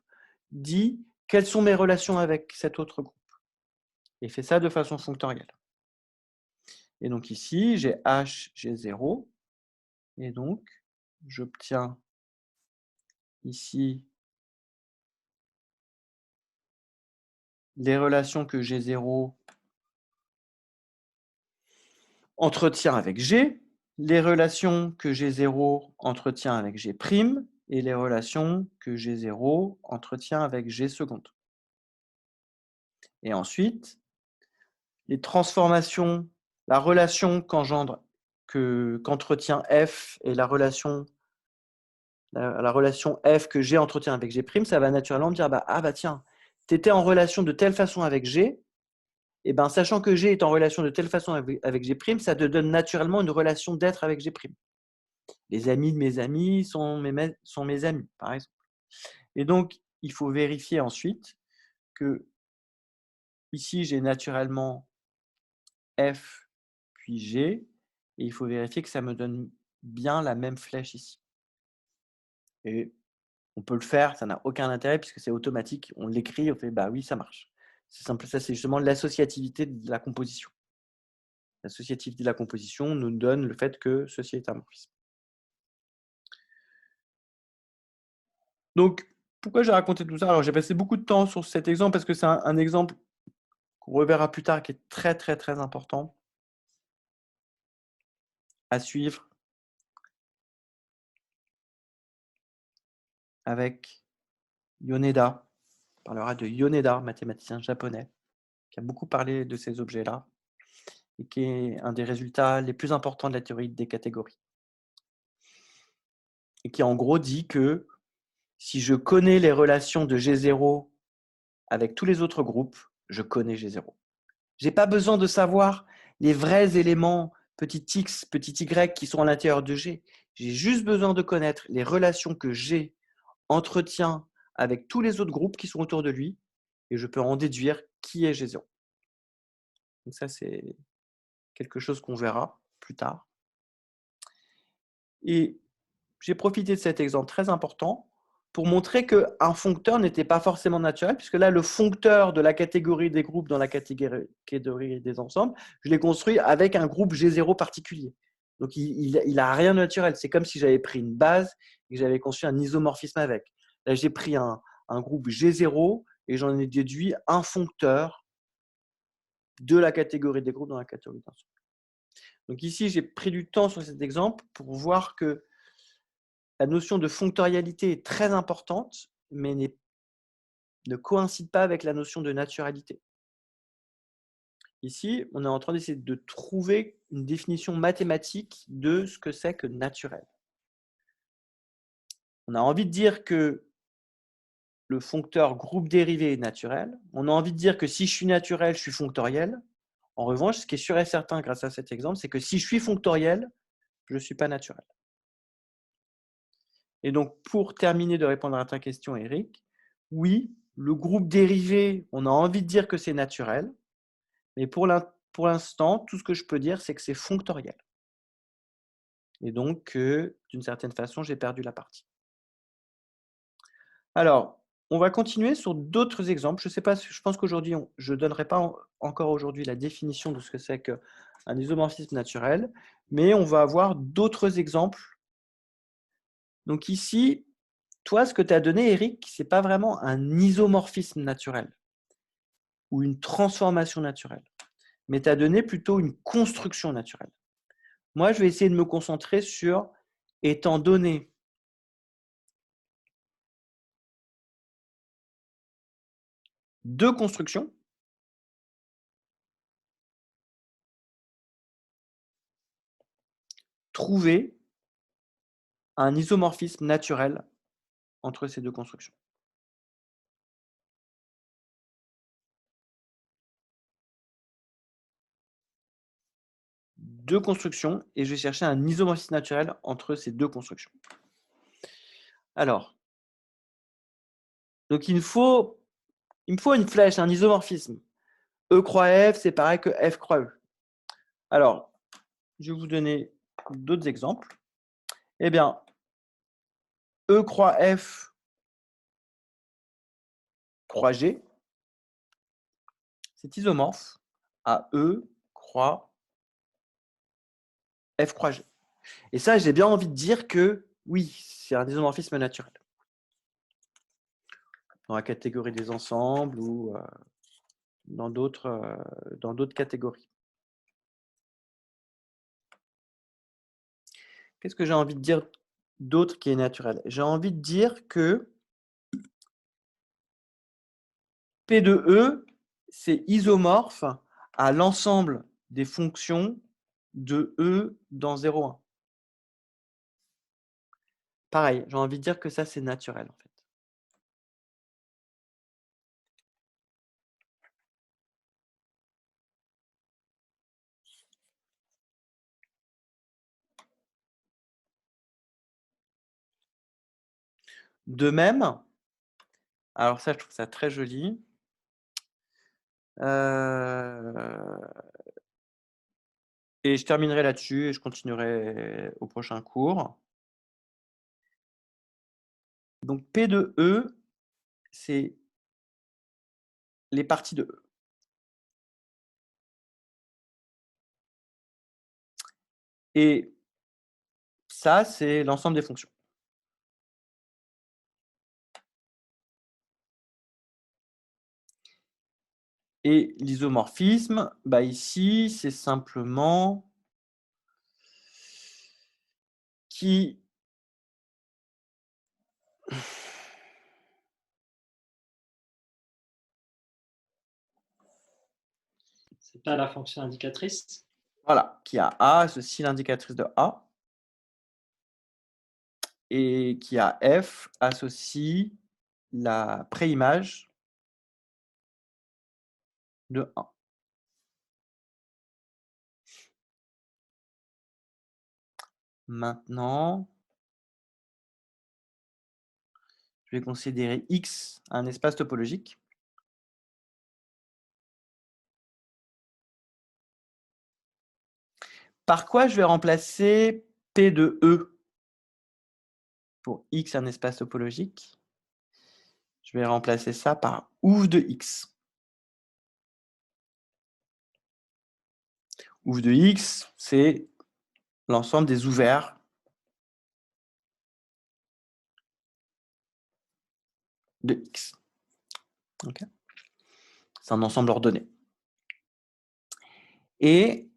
dit quelles sont mes relations avec cet autre groupe. Et fait ça de façon fonctorielle. Et donc ici, j'ai H, G0, et donc j'obtiens ici les relations que G0 entretient avec G, les relations que G0 entretient avec G', et les relations que G0 entretient avec G seconde. Et ensuite, les transformations, la relation qu'entretient F et la relation F que G entretient avec G', ça va naturellement me dire tiens, tu étais en relation de telle façon avec G, et ben, sachant que G est en relation de telle façon avec G', ça te donne naturellement une relation d'être avec G'. Les amis de mes amis sont mes amis, par exemple. Et donc, il faut vérifier ensuite que ici, j'ai naturellement F puis G, et il faut vérifier que ça me donne bien la même flèche ici. Et on peut le faire, ça n'a aucun intérêt puisque c'est automatique. On l'écrit, on fait oui, ça marche. C'est simple, ça c'est justement l'associativité de la composition. L'associativité de la composition nous donne le fait que ceci est un morphisme. Donc, pourquoi j'ai raconté tout ça? Alors, j'ai passé beaucoup de temps sur cet exemple parce que c'est un exemple qu'on reverra plus tard qui est très, très, très important à suivre avec Yoneda. On parlera de Yoneda, mathématicien japonais, qui a beaucoup parlé de ces objets-là et qui est un des résultats les plus importants de la théorie des catégories. Et qui en gros dit que si je connais les relations de G0 avec tous les autres groupes, je connais G0. Je n'ai pas besoin de savoir les vrais éléments petit x, petit y qui sont à l'intérieur de G. J'ai juste besoin de connaître les relations que G entretient avec tous les autres groupes qui sont autour de lui et je peux en déduire qui est G0. Donc ça, c'est quelque chose qu'on verra plus tard. Et j'ai profité de cet exemple très important pour montrer qu'un foncteur n'était pas forcément naturel, puisque là, le foncteur de la catégorie des groupes dans la catégorie des ensembles, je l'ai construit avec un groupe G0 particulier. Donc, il n'a rien de naturel. C'est comme si j'avais pris une base et que j'avais construit un isomorphisme avec. Là, j'ai pris un groupe G0 et j'en ai déduit un foncteur de la catégorie des groupes dans la catégorie des ensembles. Donc ici, j'ai pris du temps sur cet exemple pour voir que la notion de fonctorialité est très importante, mais ne coïncide pas avec la notion de naturalité. Ici, on est en train d'essayer de trouver une définition mathématique de ce que c'est que naturel. On a envie de dire que le foncteur groupe dérivé est naturel. On a envie de dire que si je suis naturel, je suis fonctoriel. En revanche, ce qui est sûr et certain grâce à cet exemple, c'est que si je suis fonctoriel, je ne suis pas naturel. Et donc, pour terminer de répondre à ta question, Eric, oui, le groupe dérivé, on a envie de dire que c'est naturel, mais pour l'instant, tout ce que je peux dire, c'est que c'est fonctoriel. Et donc, d'une certaine façon, j'ai perdu la partie. Alors, on va continuer sur d'autres exemples. Je sais pas, je pense qu'aujourd'hui, je ne donnerai pas encore aujourd'hui la définition de ce que c'est qu'un isomorphisme naturel, mais on va avoir d'autres exemples. Donc ici, toi, ce que tu as donné, Eric, ce n'est pas vraiment un isomorphisme naturel ou une transformation naturelle, mais tu as donné plutôt une construction naturelle. Moi, je vais essayer de me concentrer sur, étant donné deux constructions, trouver un isomorphisme naturel entre ces deux constructions. Deux constructions et je vais chercher un isomorphisme naturel entre ces deux constructions. Alors, donc il me faut une flèche, un isomorphisme E croix F, c'est pareil que F croix E. Alors, je vais vous donner d'autres exemples. Eh bien, E croix F croix G, c'est isomorphe à E croix F croix G. Et ça, j'ai bien envie de dire que oui, c'est un isomorphisme naturel. Dans la catégorie des ensembles ou dans d'autres catégories. Qu'est-ce que j'ai envie de dire d'autre qui est naturel? J'ai envie de dire que P de E, c'est isomorphe à l'ensemble des fonctions de E dans 0,1. Pareil, j'ai envie de dire que ça, c'est naturel, en fait. De même, alors ça, je trouve ça très joli. Et je terminerai là-dessus et je continuerai au prochain cours. Donc P de E, c'est les parties de E. Et ça, c'est l'ensemble des fonctions. Et l'isomorphisme, bah ici, c'est simplement qui C'est pas la fonction indicatrice. voilà, qui a A associe l'indicatrice de A et qui a F associe la préimage de 1. Maintenant, je vais considérer X un espace topologique. Par quoi je vais remplacer P de E pour X un espace topologique? Je vais remplacer ça par ouf de X. Ouf de X, c'est l'ensemble des ouverts de X. Okay. C'est un ensemble ordonné. Et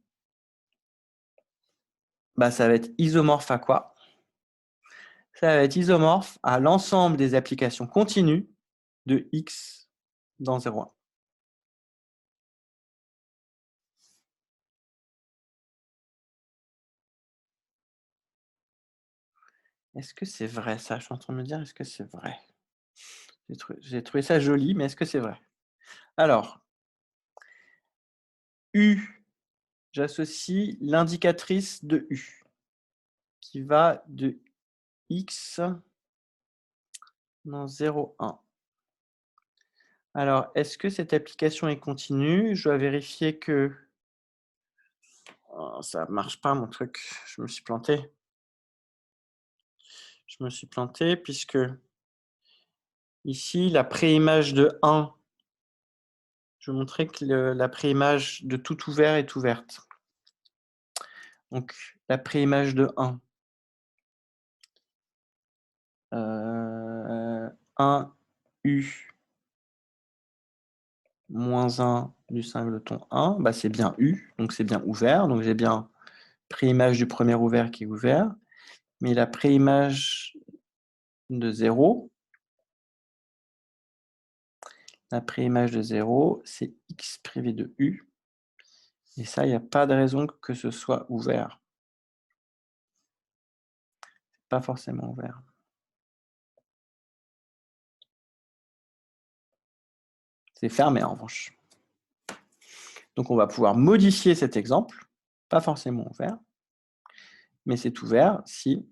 bah, ça va être isomorphe à quoi? Ça va être isomorphe à l'ensemble des applications continues de X dans 0,1. Est-ce que c'est vrai ça? Je suis en train de me dire, est-ce que c'est vrai? J'ai trouvé ça joli, mais est-ce que c'est vrai? Alors, U, j'associe l'indicatrice de U, qui va de X dans 0,1. Alors, est-ce que cette application est continue? Je dois vérifier que oh, ça ne marche pas mon truc. Je me suis planté. Je me suis planté puisque ici, la préimage de 1, je vais montrer que la préimage de tout ouvert est ouverte. Donc, la préimage de 1. 1U moins 1 du singleton 1, bah, c'est bien U, donc c'est bien ouvert. Donc, j'ai bien préimage du premier ouvert qui est ouvert. Mais la préimage de 0, la préimage de 0, c'est X privé de U. Et ça, il n'y a pas de raison que ce soit ouvert. Pas forcément ouvert. C'est fermé en revanche. Donc on va pouvoir modifier cet exemple, pas forcément ouvert, mais c'est ouvert si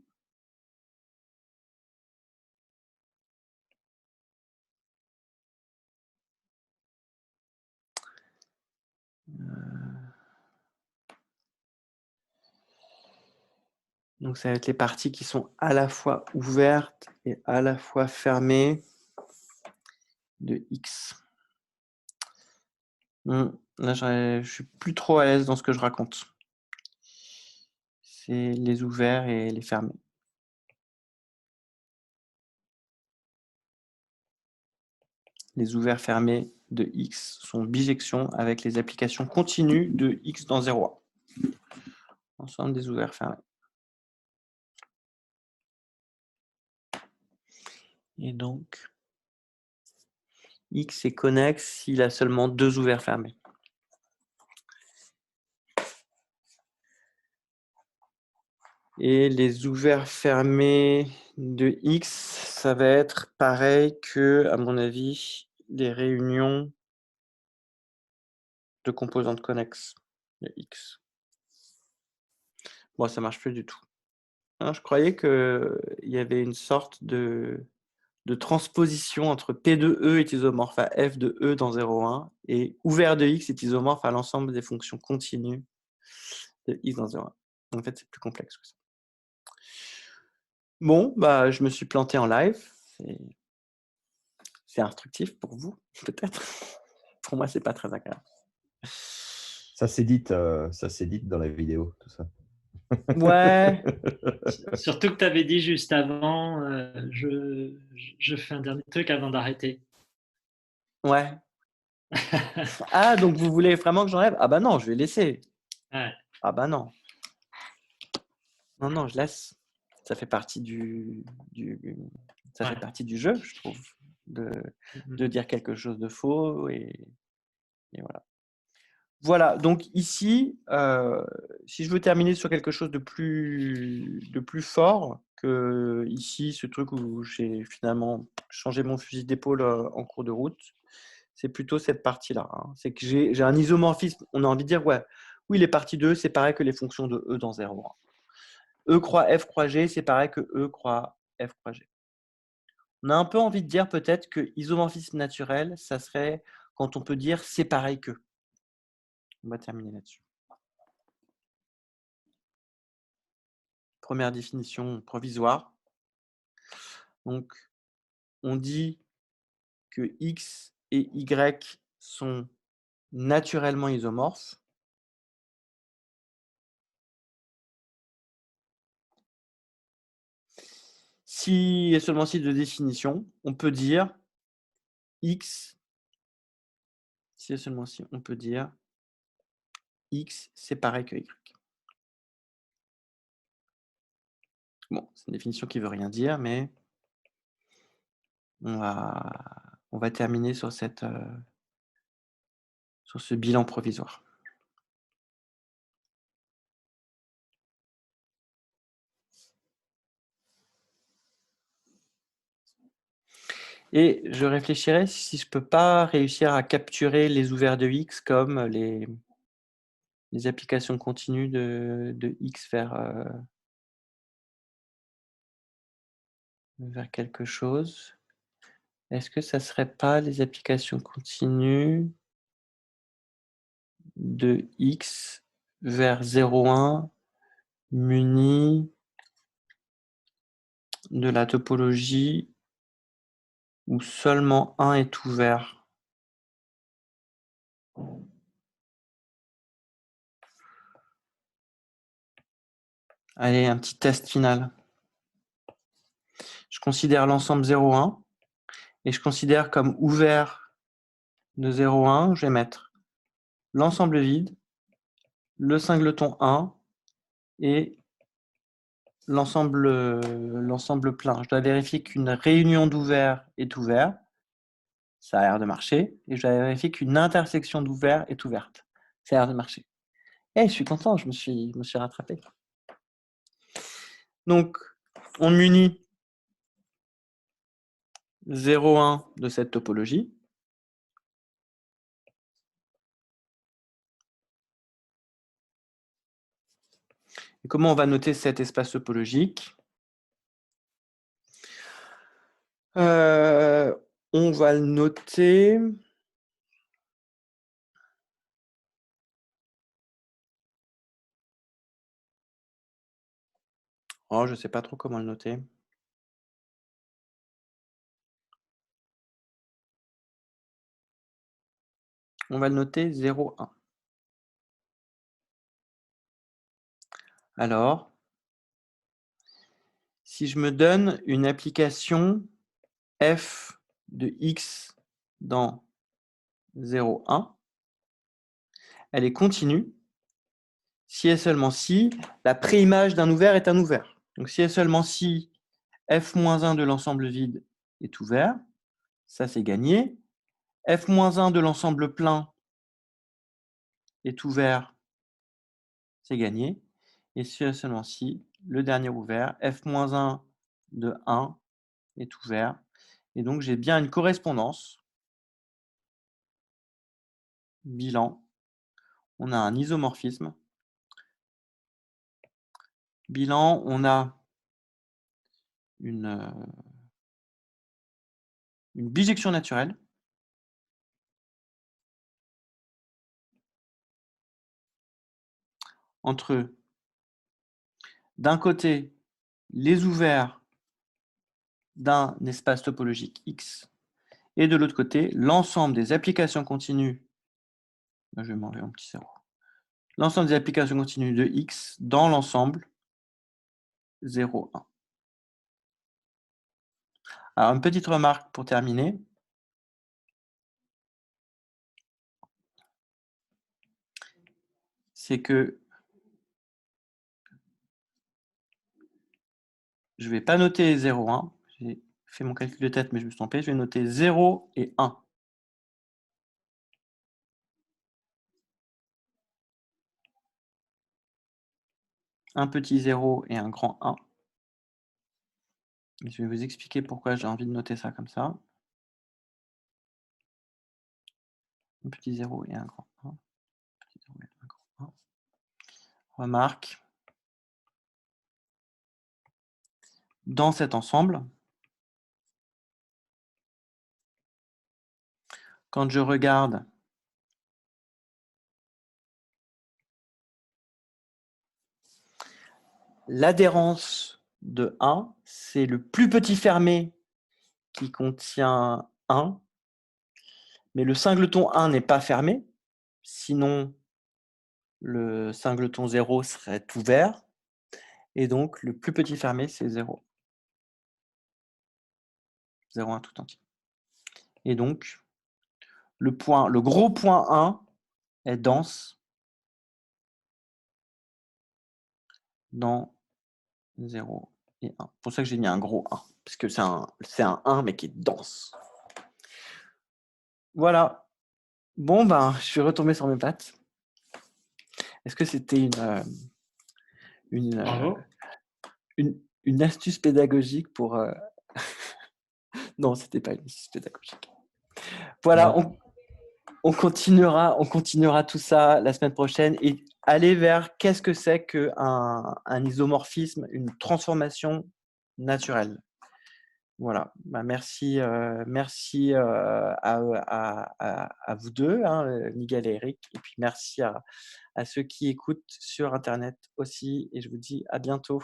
Donc, ça va être les parties qui sont à la fois ouvertes et à la fois fermées de X. Là, je suis plus trop à l'aise dans ce que je raconte. C'est les ouverts et les fermés. Les ouverts fermés de X sont bijections avec les applications continues de X dans 0,1. Ensemble des ouverts fermés. Et donc, X est connexe s'il a seulement deux ouverts fermés. Et les ouverts fermés de X, ça va être pareil que, à mon avis, les réunions de composantes connexes de X. Bon, ça marche plus du tout. Je croyais qu'il y avait une sorte de transposition entre P de E est isomorphe à F de E dans 0,1 et ouvert de X est isomorphe à l'ensemble des fonctions continues de X dans 0,1. En fait, c'est plus complexe que ça. Bon, bah, je me suis planté en live. C'est instructif pour vous, peut-être. Pour moi, c'est pas très agréable. Ça s'édite dans la vidéo, tout ça. Ouais. Surtout que tu avais dit juste avant, je fais un dernier truc avant d'arrêter. Ouais. Ah, donc vous voulez vraiment que j'enlève? Ah bah non, je vais laisser. Ouais. Ah bah non. Non, je laisse. Ça fait partie ça fait partie du jeu, je trouve, de dire quelque chose de faux et voilà. Voilà, donc ici, si je veux terminer sur quelque chose de plus fort que ici, ce truc où j'ai finalement changé mon fusil d'épaule en cours de route, c'est plutôt cette partie-là. Hein. C'est que j'ai un isomorphisme, on a envie de dire, ouais, oui, les parties de E, c'est pareil que les fonctions de E dans 0,1. E croix F croix G, c'est pareil que E croix F croix G. On a un peu envie de dire peut-être que isomorphisme naturel, ça serait quand on peut dire c'est pareil que. On va terminer là-dessus. Première définition provisoire. Donc, on dit que X et Y sont naturellement isomorphes. Si et seulement si de définition, on peut dire X, si et seulement si on peut dire X, c'est pareil que Y. Bon, c'est une définition qui ne veut rien dire, mais on va terminer sur ce bilan provisoire. Et je réfléchirais si je ne peux pas réussir à capturer les ouverts de X comme les applications continues de X vers quelque chose. Est-ce que ça ne serait pas les applications continues de X vers 0,1 munies de la topologie où seulement 1 est ouvert? Allez, un petit test final. Je considère l'ensemble 0,1 et je considère comme ouvert de 0,1, je vais mettre l'ensemble vide, le singleton 1 et l'ensemble plein. Je dois vérifier qu'une réunion d'ouverts est ouverte. Ça a l'air de marcher. Et je dois vérifier qu'une intersection d'ouverts est ouverte. Ça a l'air de marcher. Je suis content, je me suis rattrapé. Donc, on munit 0,1 de cette topologie. Et comment on va noter cet espace topologique? On va le noter Oh, je ne sais pas trop comment le noter. On va le noter 0, 1. Alors, si je me donne une application f de x dans 0, 1, elle est continue si et seulement si la préimage d'un ouvert est un ouvert. Donc, si et seulement si f-1 de l'ensemble vide est ouvert, ça c'est gagné. f-1 de l'ensemble plein est ouvert, c'est gagné. Et si et seulement si le dernier ouvert, f-1 de 1 est ouvert. Et donc, j'ai bien une correspondance. Bilan. On a un isomorphisme. Bilan, on a une bijection naturelle entre, d'un côté, les ouverts d'un espace topologique X et de l'autre côté, l'ensemble des applications continues. Je vais m'enlever mon petit 0. L'ensemble des applications continues de X dans l'ensemble 0, 1. Alors, une petite remarque pour terminer. C'est que je ne vais pas noter 0, 1. J'ai fait mon calcul de tête, mais je me suis trompé. Je vais noter 0 et 1. Un petit 0 et un grand 1. Je vais vous expliquer pourquoi j'ai envie de noter ça comme ça. Un petit 0 et un grand 1. Petit 0 et un grand 1. Remarque. Dans cet ensemble, quand je regarde l'adhérence de 1, c'est le plus petit fermé qui contient 1, mais le singleton 1 n'est pas fermé, sinon le singleton 0 serait ouvert, et donc le plus petit fermé, c'est 0. 0, 1 tout entier. Et donc, le gros point 1 est dense dans 0 et 1. C'est pour ça que j'ai mis un gros 1, parce que c'est un 1, mais qui est dense. Voilà. Bon, ben, je suis retombé sur mes pattes. Est-ce que c'était une astuce pédagogique pour... Non, c'était pas une astuce pédagogique. Voilà, on continuera tout ça la semaine prochaine et aller vers qu'est-ce que c'est qu'un isomorphisme, une transformation naturelle. Voilà, bah, merci à vous deux, hein, Miguel et Eric, et puis merci à ceux qui écoutent sur Internet aussi, et je vous dis à bientôt.